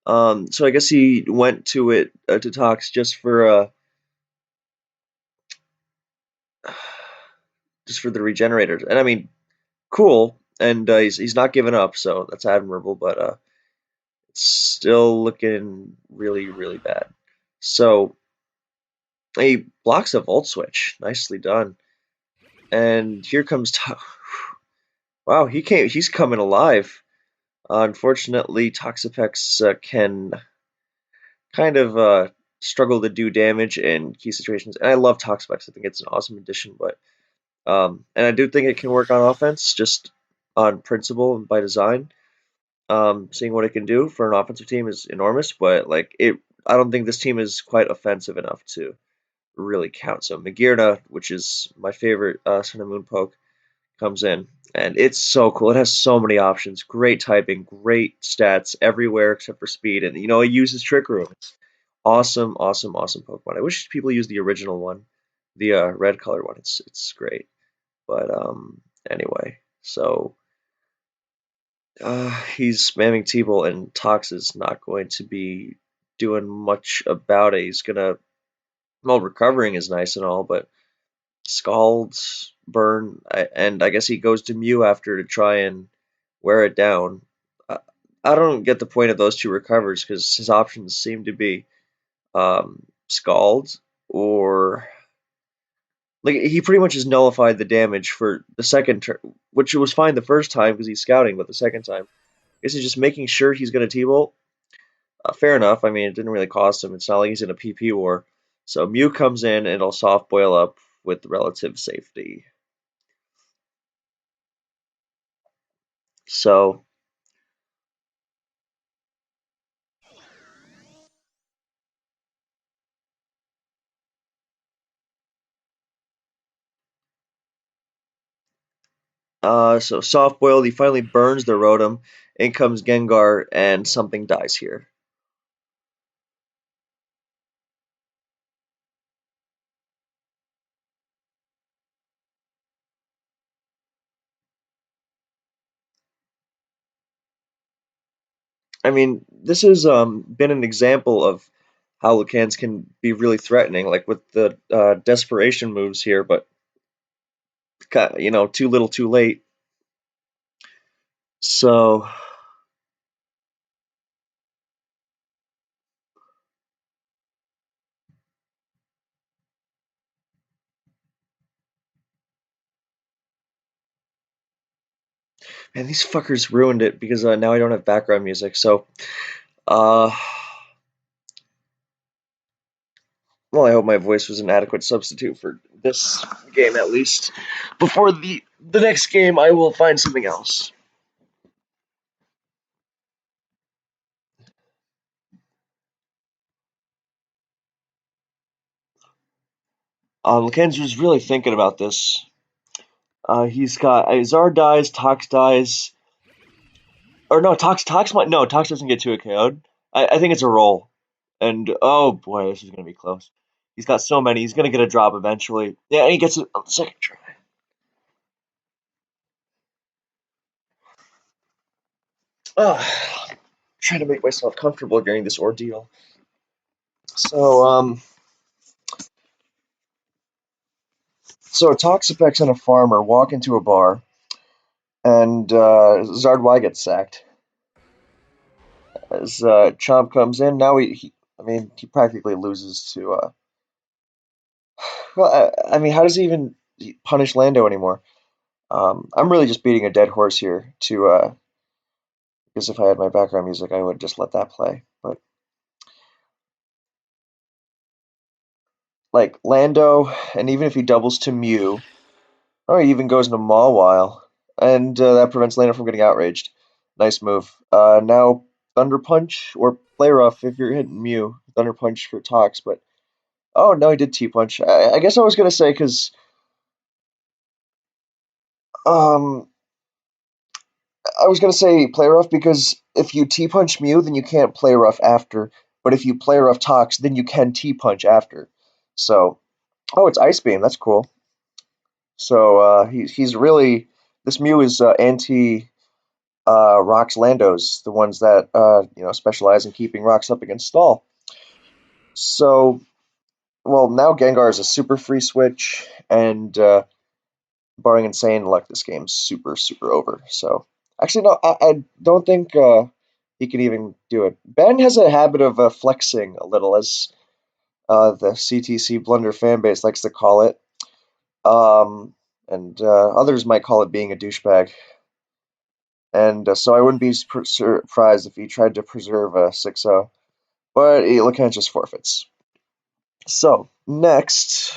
So I guess he went to it to Tox just for the regenerators. And I mean, cool. And he's not giving up, so that's admirable. But it's still looking really really bad. So he blocks a Volt Switch. Nicely done. And here comes wow, he's coming alive. Unfortunately, Toxapex can kind of struggle to do damage in key situations. And I love Toxapex. I think it's an awesome addition, but and I do think it can work on offense, just on principle and by design. Seeing what it can do for an offensive team is enormous, but like I don't think this team is quite offensive enough to really count. So Magearna, which is my favorite Sun and Moon poke, comes in, and it's so cool. It has so many options, great typing, great stats everywhere except for speed, and it uses Trick Room. It's awesome, awesome, awesome Pokemon. I wish people used the original one, the red colored one. It's great, but anyway, so he's spamming T-Ball, and Tox is not going to be doing much about it. He's gonna well, recovering is nice and all, but Scald's burn, and I guess he goes to Mew after to try and wear it down. I, I don't get the point of those two recovers because his options seem to be Scald or like he pretty much has nullified the damage for the second turn, which was fine the first time because he's scouting, but the second time, I guess he's just making sure he's going to T-Bolt. Fair enough. I mean, it didn't really cost him. It's not like he's in a PP war. So Mew comes in and it'll soft boil up with relative safety. So so soft boiled, he finally burns the Rotom. In comes Gengar, and something dies here. I mean, this has been an example of how Lucans can be really threatening, like with the desperation moves here, but too little, too late. So, man, these fuckers ruined it because now I don't have background music. So, uh, well, I hope my voice was an adequate substitute for this game at least. Before the next game, I will find something else. Mackenzie was really thinking about this. He's got Zard dies, Tox dies, or no, Tox might no, Tox doesn't get 2 KO'd. I think it's a roll, and oh boy, this is gonna be close. He's got so many. He's gonna get a drop eventually. Yeah, and he gets it on the second try. Trying to make myself comfortable during this ordeal. So so Toxapex and a farmer walk into a bar, and Zard Y gets sacked. As Chomp comes in, now I mean, he practically loses to. Well, I mean, how does he even punish Lando anymore? I'm really just beating a dead horse here to because if I had my background music, I would just let that play. But like Lando, and even if he doubles to Mew, or he even goes into Mawile, and that prevents Lando from getting outraged. Nice move. Now Thunder Punch or Play Rough if you're hitting Mew. Thunder Punch for Tox, but oh no, he did T Punch. I guess I was gonna say because um I was gonna say play rough because if you T punch Mew, then you can't play rough after. But if you play rough Tox, then you can T punch after. So, oh, it's Ice Beam. That's cool. So he's really this Mew is anti Rocks Landos, the ones that specialize in keeping rocks up against stall. So, well, now Gengar is a super free switch, and barring insane luck, this game's super over. So actually, no, I don't think he can even do it. Ben has a habit of flexing a little, as the CTC Blunder fan base likes to call it, um, and others might call it being a douchebag. And so I wouldn't be surprised if he tried to preserve a 6-0, but Lacan just forfeits. So next,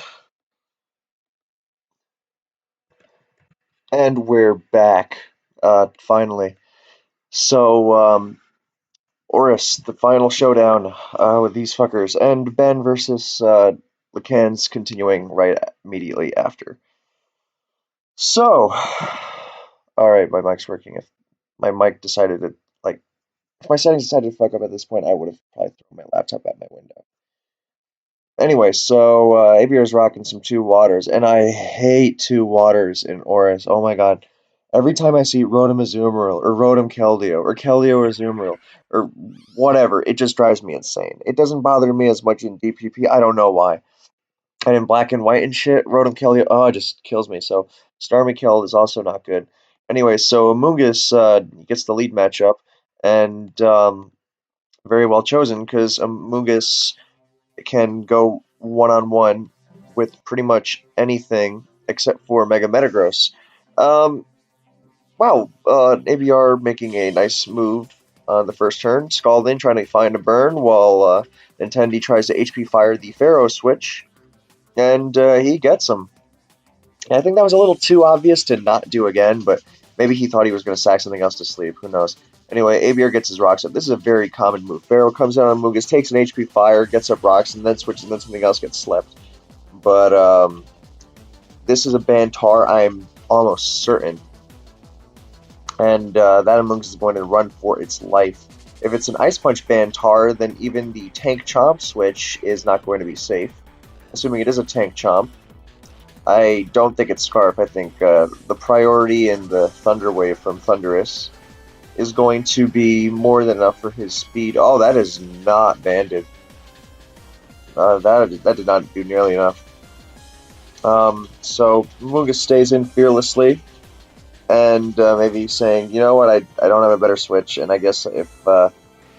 and we're back finally. So Oris, the final showdown with these fuckers, and Ben versus Lacan's continuing right immediately after. So, all right, my mic's working. If my mic decided to like, if my settings decided to fuck up at this point, I would have probably thrown my laptop out my window. Anyway, so ABR is rocking some 2 waters, and I hate 2 waters in Oris. Oh my god. Every time I see Rotom Azumarill, or Rotom Keldeo, or Keldeo Azumarill, or whatever, it just drives me insane. It doesn't bother me as much in DPP, I don't know why. And in Black and White and shit, Rotom Keldeo, oh, it just kills me. So Starmie Keld is also not good. Anyway, so Amoonguss gets the lead matchup, and very well chosen, because Amoonguss can go one-on-one with pretty much anything except for Mega Metagross. Um, wow, ABR making a nice move on the first turn. Scalding trying to find a burn while Nintendi tries to HP fire the Pharaoh switch, and he gets him. And I think that was a little too obvious to not do again, but maybe he thought he was going to sack something else to sleep. Who knows? Anyway, ABR gets his rocks up. This is a very common move. Pharaoh comes down on Mugus, takes an HP fire, gets up rocks, and then switches, and then something else gets slept. But this is a Bantar, I'm almost certain. And that Among Us is going to run for its life. If it's an Ice Punch Bantar, then even the Tank Chomp switch is not going to be safe. Assuming it is a Tank Chomp. I don't think it's Scarf. I think the Priority and the Thunder Wave from Thundurus. is going to be more than enough for his speed. Oh, that is not banded. That did not do nearly enough. So Munga stays in fearlessly, and maybe saying, you know what, I don't have a better switch, and I guess if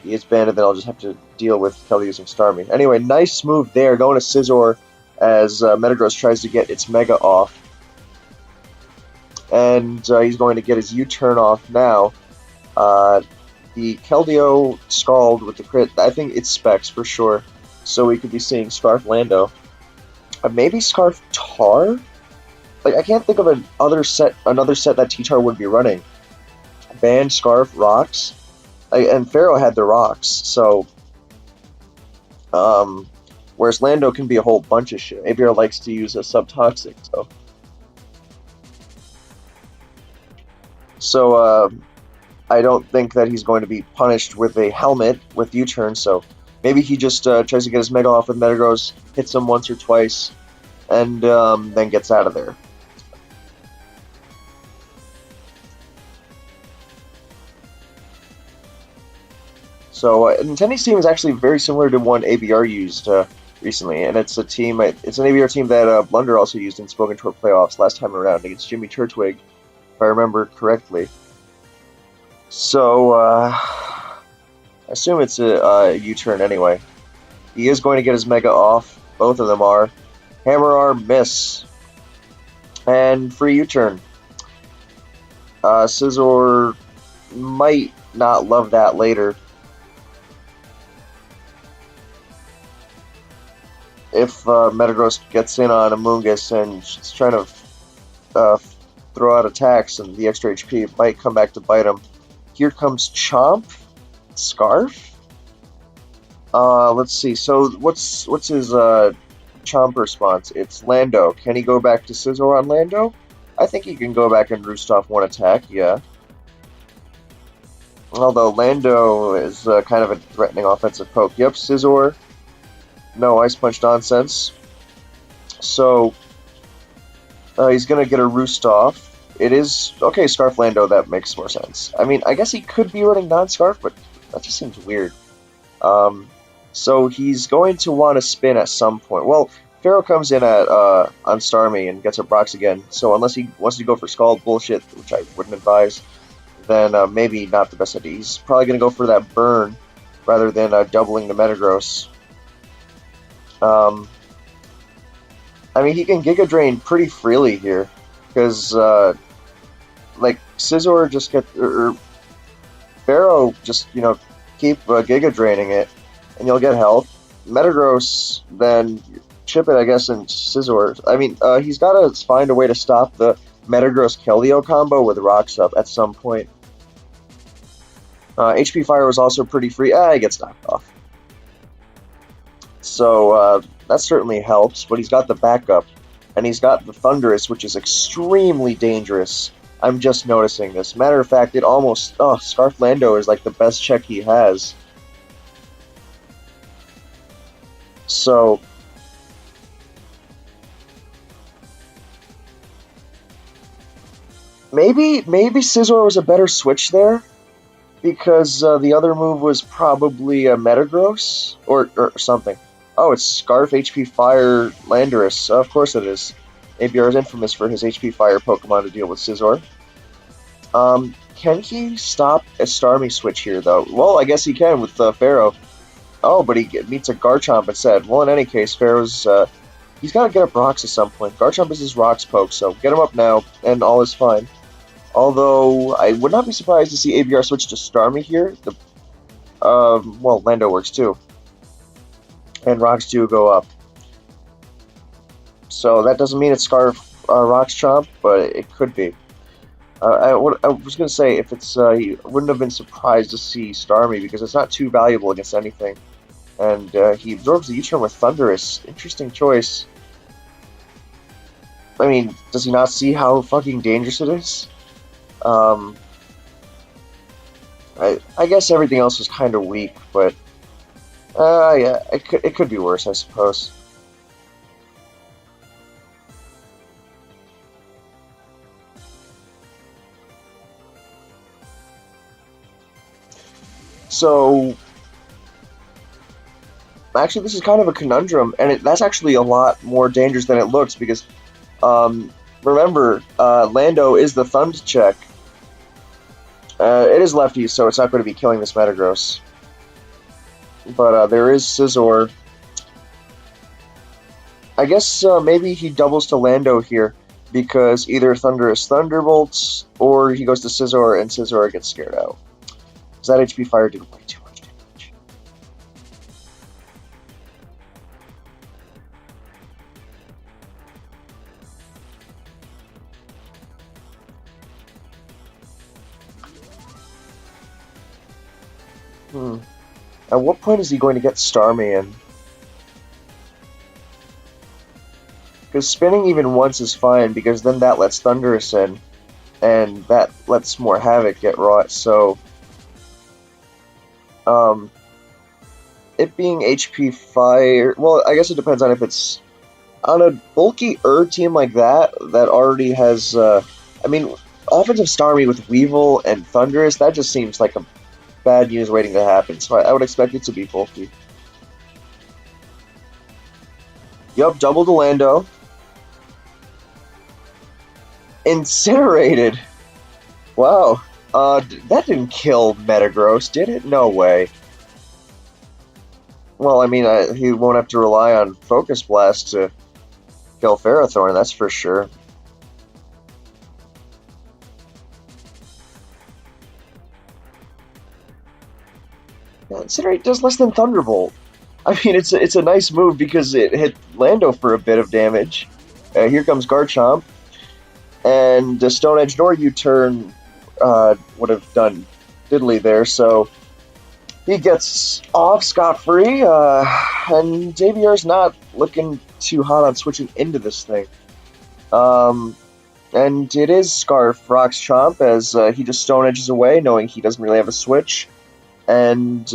he gets banded, then I'll just have to deal with Kelly using Starmie. Anyway, nice move there, going to Scizor as Metagross tries to get its Mega off, and he's going to get his U-turn off now. The Keldeo Scald with the crit, I think it's Specs for sure, so we could be seeing Scarf Lando. Maybe Scarf Tar? Like, I can't think of another set that T-Tar would be running. Band, Scarf, Rocks, and Pharaoh had the Rocks, so um, whereas Lando can be a whole bunch of shit. ABR likes to use a subtoxic, so I don't think that he's going to be punished with a helmet with U-turn. So maybe he just tries to get his Mega off with Metagross, hits him once or twice, and then gets out of there. So Nintendi's team is actually very similar to one ABR used recently, and it's an ABR team that Blunder also used in Smogon Tour playoffs last time around against Jimmy Turtwig, if I remember correctly. So I assume it's a U-turn anyway. He is going to get his Mega off. Both of them are. Hammer Arm, miss. And free U-turn. Scizor might not love that later. If Metagross gets in on Amoonguss and is trying to throw out attacks and the extra HP, it might come back to bite him. Here comes Chomp. Scarf? Let's see. So what's his Chomp response? It's Lando. Can he go back to Scizor on Lando? I think he can go back and roost off one attack, yeah. Although Lando is kind of a threatening offensive poke. Yep, Scizor. No Ice Punch nonsense. So he's going to get a roost off. It is... Okay, Scarf Lando, that makes more sense. I mean, I guess he could be running non-Scarf, but that just seems weird. So he's going to want to spin at some point. Well, Pharaoh comes in at on Starmie and gets a Brox again. So unless he wants to go for Scald bullshit, which I wouldn't advise, then maybe not the best idea. He's probably going to go for that burn rather than doubling the Metagross. I mean, he can Giga Drain pretty freely here because like Scizor just Pharaoh just keep Giga Draining it, and you'll get health. Metagross, then chip it, I guess, in Scizor. I mean, he's got to find a way to stop the Metagross Keldeo combo with Rocks up at some point. HP Fire was also pretty free. He gets knocked off. So that certainly helps, but he's got the backup, and he's got the Thunderous, which is extremely dangerous. I'm just noticing this. Matter of fact, it almost... Oh, Scarf Lando is like the best check he has. So... Maybe Scizor was a better switch there, because the other move was probably a Metagross, or something. Oh, it's Scarf HP Fire Landorus. Of course it is. ABR is infamous for his HP Fire Pokemon to deal with Scizor. Can he stop a Starmie switch here, though? Well, I guess he can with Pharaoh. Oh, but he meets a Garchomp instead. Well, in any case, Pharaoh's... he's got to get up Rocks at some point. Garchomp is his Rocks poke, so get him up now, and all is fine. Although, I would not be surprised to see ABR switch to Starmie here. Well, Lando works too. And Rocks do go up. So that doesn't mean it's Scarf Rocks Chomp, but it could be. I was going to say, if it's, he wouldn't have been surprised to see Starmie, because it's not too valuable against anything. And he absorbs the U-turn with Thunderous. Interesting choice. I mean, does he not see how fucking dangerous it is? I guess everything else was kind of weak, but yeah, it could be worse, I suppose. So, actually, this is kind of a conundrum, and that's actually a lot more dangerous than it looks because, remember, Lando is the Thund check. It is lefty, so it's not going to be killing this Metagross. But there is Scizor. I guess maybe he doubles to Lando here because either Thunderous Thunderbolts or he goes to Scizor and Scizor gets scared out. Because that HP Fire did way too much damage. At what point is he going to get Starmie in? Because spinning even once is fine, because then that lets Thundurus in, and that lets more Havoc get wrought, so... it being HP Fire... Well, I guess it depends on if it's... On a bulky team like that already has... I mean, offensive Starmie with Weevil and Thundurus, that just seems like a bad news waiting to happen, so I would expect it to be bulky. Yup, double to Lando. Incinerated! Wow. That didn't kill Metagross, did it? No way. Well, I mean, he won't have to rely on Focus Blast to kill Ferrothorn, that's for sure. Yeah, Incinerate does less than Thunderbolt. I mean, it's a nice move because it hit Lando for a bit of damage. Here comes Garchomp. And the Stone Edge nor U-turn would have done diddly there, so he gets off scot-free, and ABR's not looking too hot on switching into this thing. And it is Scarf Rocks Chomp as he just Stone Edges away, knowing he doesn't really have a switch, and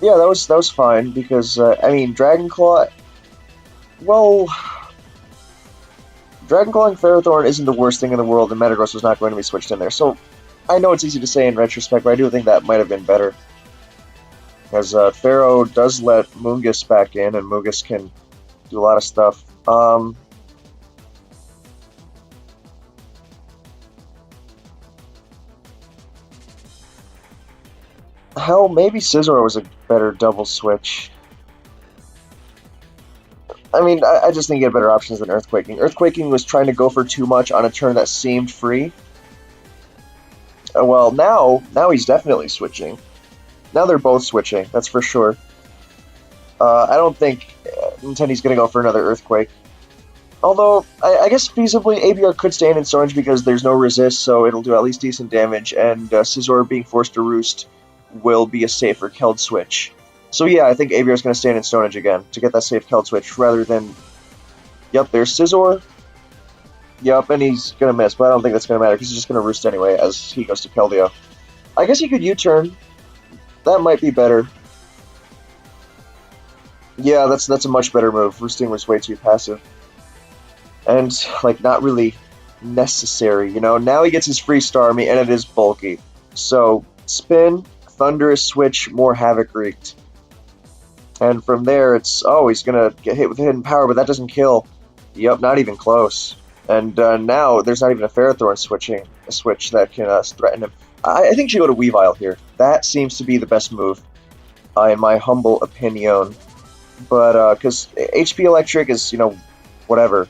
yeah, that was fine because I mean Dragon Claw. Well, Dragon Clawing Ferrothorn isn't the worst thing in the world, and Metagross was not going to be switched in there. So I know it's easy to say in retrospect, but I do think that might have been better because Pharaoh does let Moongus back in, and Moongus can do a lot of stuff. Hell, maybe Scizor was a better double switch. I mean, I just think he had better options than Earthquaking. Earthquaking was trying to go for too much on a turn that seemed free. Well, now he's definitely switching. Now they're both switching, that's for sure. I don't think Nintendi's going to go for another Earthquake. Although, I guess feasibly, ABR could stand in Storage because there's no resist, so it'll do at least decent damage, and Scizor being forced to roost will be a safer Keld switch. So yeah, I think ABR is going to stand in Stone Edge again to get that safe Keld switch rather than... Yep, there's Scizor. Yep, and he's going to miss, but I don't think that's going to matter because he's just going to roost anyway as he goes to Keldeo. I guess he could U-turn. That might be better. Yeah, that's a much better move. Roosting was way too passive. And, like, not really necessary, you know? Now he gets his free Starmie, and it is bulky. So, spin, Thunderous Switch, more Havoc Wreaked. And from there, it's, oh, he's gonna get hit with Hidden Power, but that doesn't kill. Yep, not even close. And now, there's not even a Ferrothorn a switch that can threaten him. I think you should go to Weavile here. That seems to be the best move, in my humble opinion. But, because HP Electric is, you know, whatever.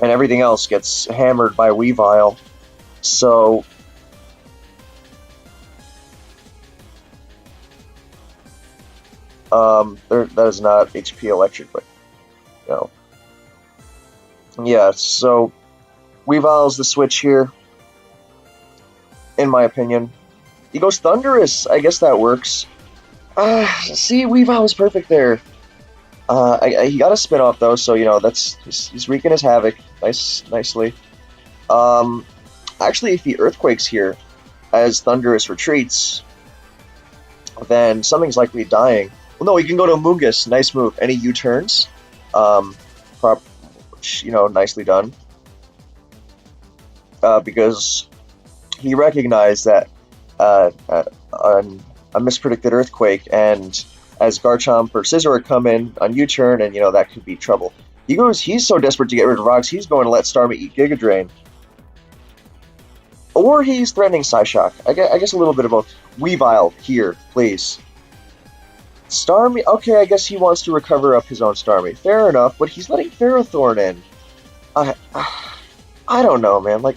And everything else gets hammered by Weavile. So... that is not HP Electric, but, you know. Yeah, so... Weavile's the switch here. In my opinion. He goes Thunderous. I guess that works. See, Weavile was perfect there. He got a spin off though, so you know he's wreaking his havoc nicely. Actually, if he earthquakes here as Thunderous retreats, then something's likely dying. Well, no, he can go to Moongus. Nice move. Any U-turns? which, nicely done. Because he recognized that on a mispredicted earthquake, and as Garchomp or Scizor come in on U-turn, and that could be trouble. He's so desperate to get rid of rocks, he's going to let Starmie eat Giga Drain. Or he's threatening Psyshock. I guess a little bit of both. Weavile, here, please. Starmie, okay, I guess he wants to recover up his own Starmie. Fair enough, but he's letting Ferrothorn in. I don't know, man. Like,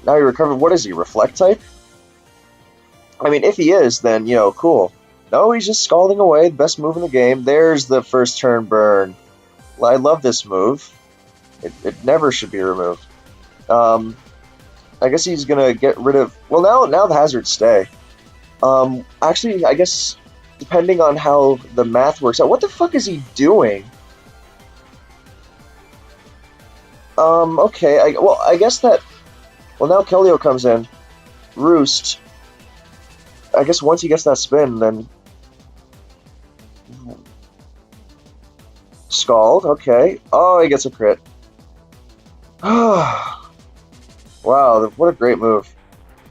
now he recovered. What is he, Reflect type? I mean, if he is, then, cool. No, he's just scalding away. Best move in the game. There's the first turn burn. I love this move. It never should be removed. I guess he's gonna get rid of... Well, now the hazards stay. Actually, I guess, depending on how the math works out... What the fuck is he doing? Okay, I guess that... Well, now Keldeo comes in. Roost. I guess once he gets that spin, then... Scald, okay. Oh, he gets a crit. Wow, what a great move.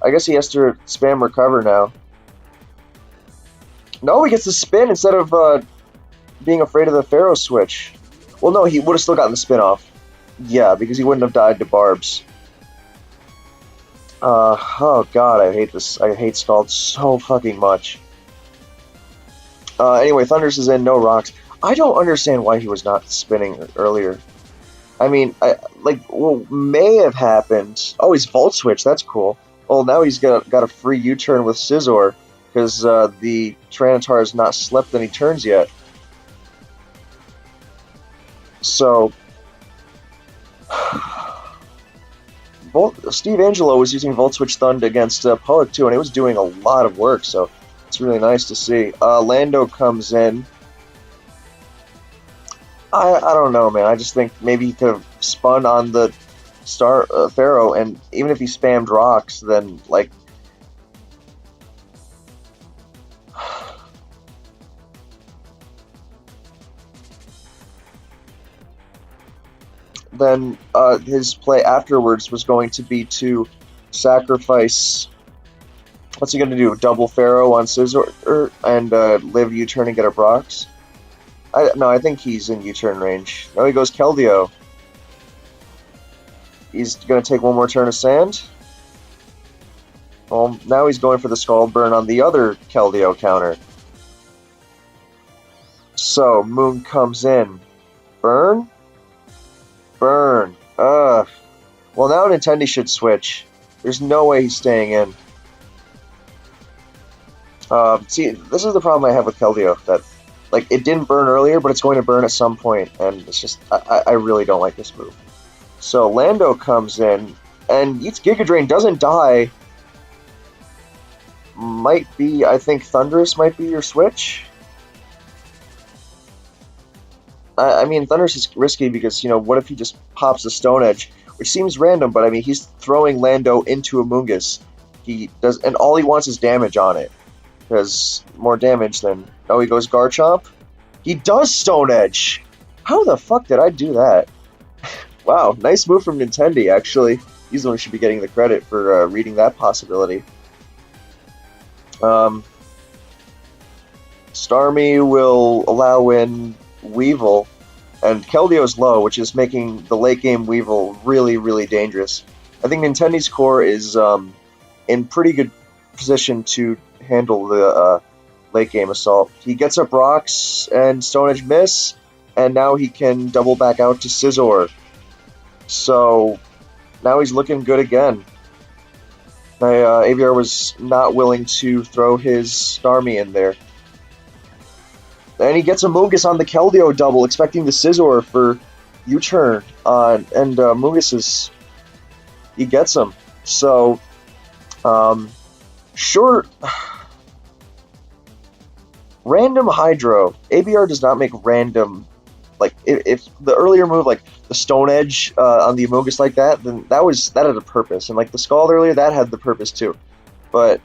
I guess he has to spam recover now. No, he gets the spin instead of being afraid of the Pharaoh switch. Well, no, he would have still gotten the spin off. Yeah, because he wouldn't have died to Barbs. Oh god, I hate this. I hate Scald so fucking much. Anyway, Thundurus is in, no rocks. I don't understand why he was not spinning earlier. I mean, may have happened. Oh, he's Volt Switch, that's cool. Well, now he's got a free U-turn with Scizor, because the Tyranitar has not slept any turns yet. So... Steve Angelo was using Volt Switch Thund against Poet too, and it was doing a lot of work, so it's really nice to see. Lando comes in. I don't know, man. I just think maybe he could have spun on the Pharaoh, and even if he spammed rocks, then, like... then his play afterwards was going to be to sacrifice... What's he going to do? Double Pharaoh on Scizor and live U-turn and get a Brox? No, I think he's in U-turn range. No, he goes Keldeo. He's going to take one more turn of Sand. Well, now he's going for the Scald Burn on the other Keldeo counter. So, Moon comes in. Burn? Burn. Ugh. Well, now Nintendi should switch. There's no way he's staying in. See, this is the problem I have with Keldeo, that, like, it didn't burn earlier, but it's going to burn at some point, and it's just, I really don't like this move. So, Lando comes in, and eats Giga Drain, doesn't die. Might be, I think Thundurus might be your switch. I mean, Thundurus is risky because, what if he just pops the Stone Edge? Which seems random, but I mean, he's throwing Lando into Amoonguss. He does, and all he wants is damage on it. Because more damage than... Oh, he goes Garchomp? He does Stone Edge! How the fuck did I do that? Wow, nice move from Nintendi, actually. He's the one who should be getting the credit for reading that possibility. Starmie will allow in Weavile, and Keldeo's low, which is making the late game Weavile really, really dangerous. I think Nintendi's core is in pretty good position to handle the late game assault. He gets up rocks and Stone Edge miss, and now he can double back out to Scizor. So now he's looking good again. ABR was not willing to throw his Starmie in there. And he gets a Amoonguss on the Keldeo double, expecting the Scizor for U-turn on, and Amoonguss is... he gets him. So, sure... Random Hydro. ABR does not make random... Like, if the earlier move, like the Stone Edge on the Amoonguss like that, then that had a purpose. And like the Scald earlier, that had the purpose too. But,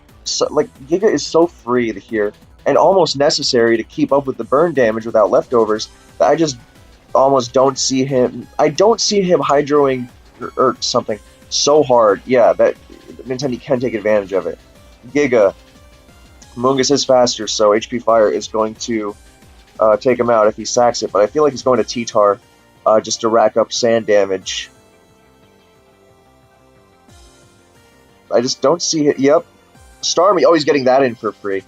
like, Giga is so free here, and almost necessary to keep up with the burn damage without leftovers, that almost don't see him. I don't see him hydroing or something so hard. Yeah, that Nintendi can take advantage of it. Giga, Mungus is faster, so HP Fire is going to take him out if he sacks it. But I feel like he's going to T-Tar just to rack up sand damage. I just don't see it. Yep, Starmie. Oh, he's getting that in for free.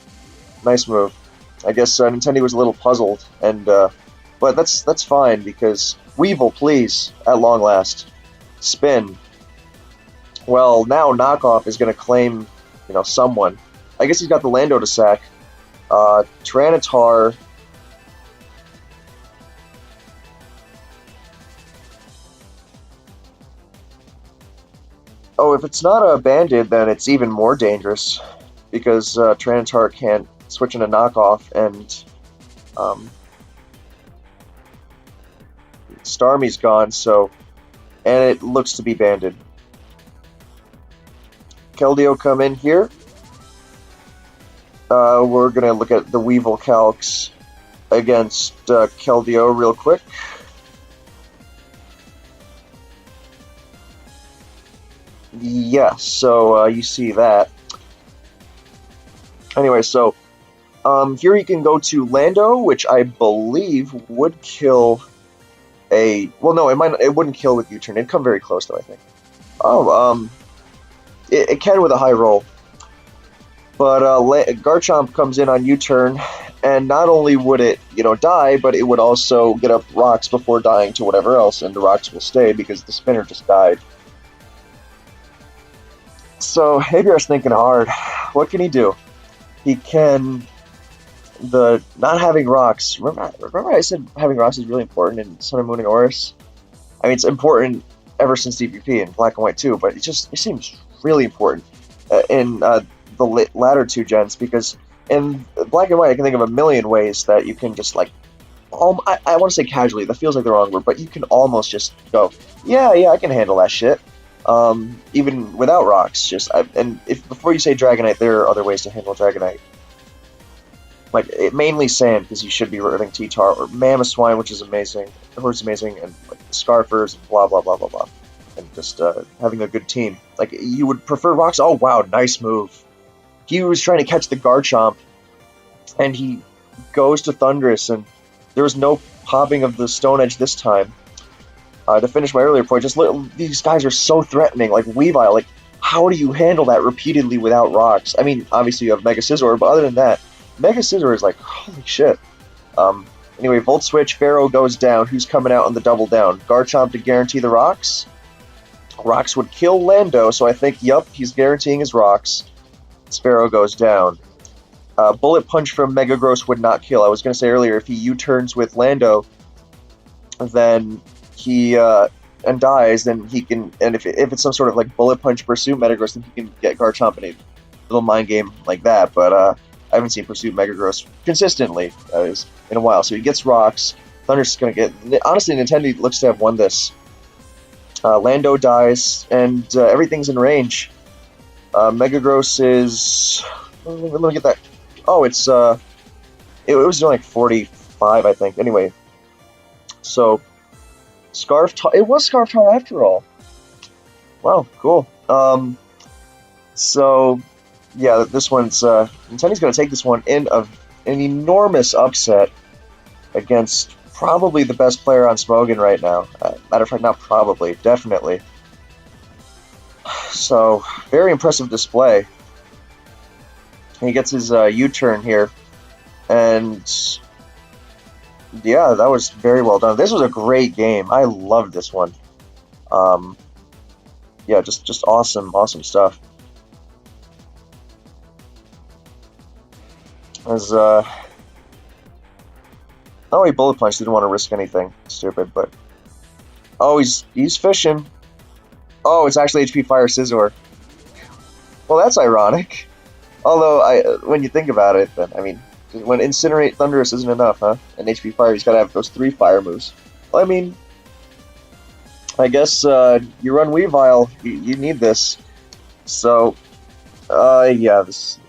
Nice move. I guess Nintendi was a little puzzled, and but that's fine because Weevil, please, at long last, spin. Well, now Knockoff is going to claim, someone. I guess he's got the Lando to sack. Tyranitar. Oh, if it's not a Bandit, then it's even more dangerous because Tyranitar can't switch into Knockoff, and Starmie's gone, so, and it looks to be Banded. Keldeo come in here. We're going to look at the Weevil calcs against Keldeo real quick. Yeah, so you see that. Anyway, so here you can go to Lando, which I believe would kill a... Well, no, it wouldn't kill with U-turn. It'd come very close, though, I think. Oh, it can with a high roll. But Garchomp comes in on U-turn, and not only would it, die, but it would also get up rocks before dying to whatever else, and the rocks will stay because the spinner just died. So ABR's thinking hard. What can he do? He can... not having rocks. Remember I said having rocks is really important in Sun and Moon and Oris? I mean, it's important ever since DPP and Black and White too, but it seems really important in the latter two gens, because in Black and White I can think of a million ways that you can just I want to say casually, that feels like the wrong word, but you can almost just go, yeah, I can handle that shit. Even without rocks, before you say Dragonite, there are other ways to handle Dragonite. Mainly sand, because you should be running T-Tar, or Mamoswine, which is amazing, and Scarfers, and blah, blah, blah, blah, blah. And just having a good team. You would prefer rocks? Oh, wow, nice move. He was trying to catch the Garchomp, and he goes to Thundurus, and there was no popping of the Stone Edge this time. To finish my earlier point, these guys are so threatening, like Weavile, how do you handle that repeatedly without rocks? I mean, obviously you have Mega Scizor, but other than that, Mega Scizor is holy shit. Anyway, Volt Switch, Pharaoh goes down. Who's coming out on the double down? Garchomp to guarantee the rocks. Rocks would kill Lando, so I think, yup, he's guaranteeing his rocks. Sparrow goes down. Bullet Punch from Mega Gross would not kill. I was going to say earlier, if he U-turns with Lando, then he and dies, then he can, and if it's some sort of Bullet Punch Pursuit Metagross, then he can get Garchomp in a little mind game like that, but I haven't seen Pursuit Megagross consistently in a while, so he gets rocks. Thunder's is going to get... Honestly, Nintendi looks to have won this. Lando dies, and everything's in range. Megagross is... Let me get that... Oh, it's... It was doing 45, I think. Anyway. So, it was Scarf Tar after all. Wow, cool. So... Yeah, this one's... Nintendi's going to take this one in an enormous upset against probably the best player on Smogon right now. Matter of fact, not probably, definitely. So, very impressive display. He gets his U-turn here. And... yeah, that was very well done. This was a great game. I loved this one. Yeah, just awesome stuff. As oh, he Bullet Punch, didn't want to risk anything stupid, but oh, he's fishing. Oh, it's actually HP Fire Scizor. Well, that's ironic. Although when you think about it, then I mean, when Incinerate Thundurus isn't enough, huh? And HP Fire, he's got to have those 3 fire moves. Well, I mean, I guess you run Weavile, you need this. So, yeah,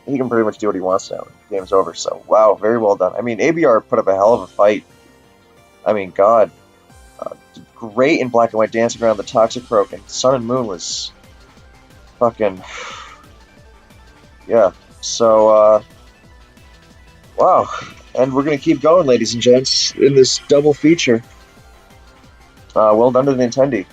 he can pretty much do what he wants now. Game's over, so wow, very well done. I mean, ABR put up a hell of a fight. I mean, God. great in Black and White, dancing around the Toxic Croak, and Sun and Moon was fucking yeah. So wow, and we're gonna keep going, ladies and gents, in this double feature. Well done to Nintendi.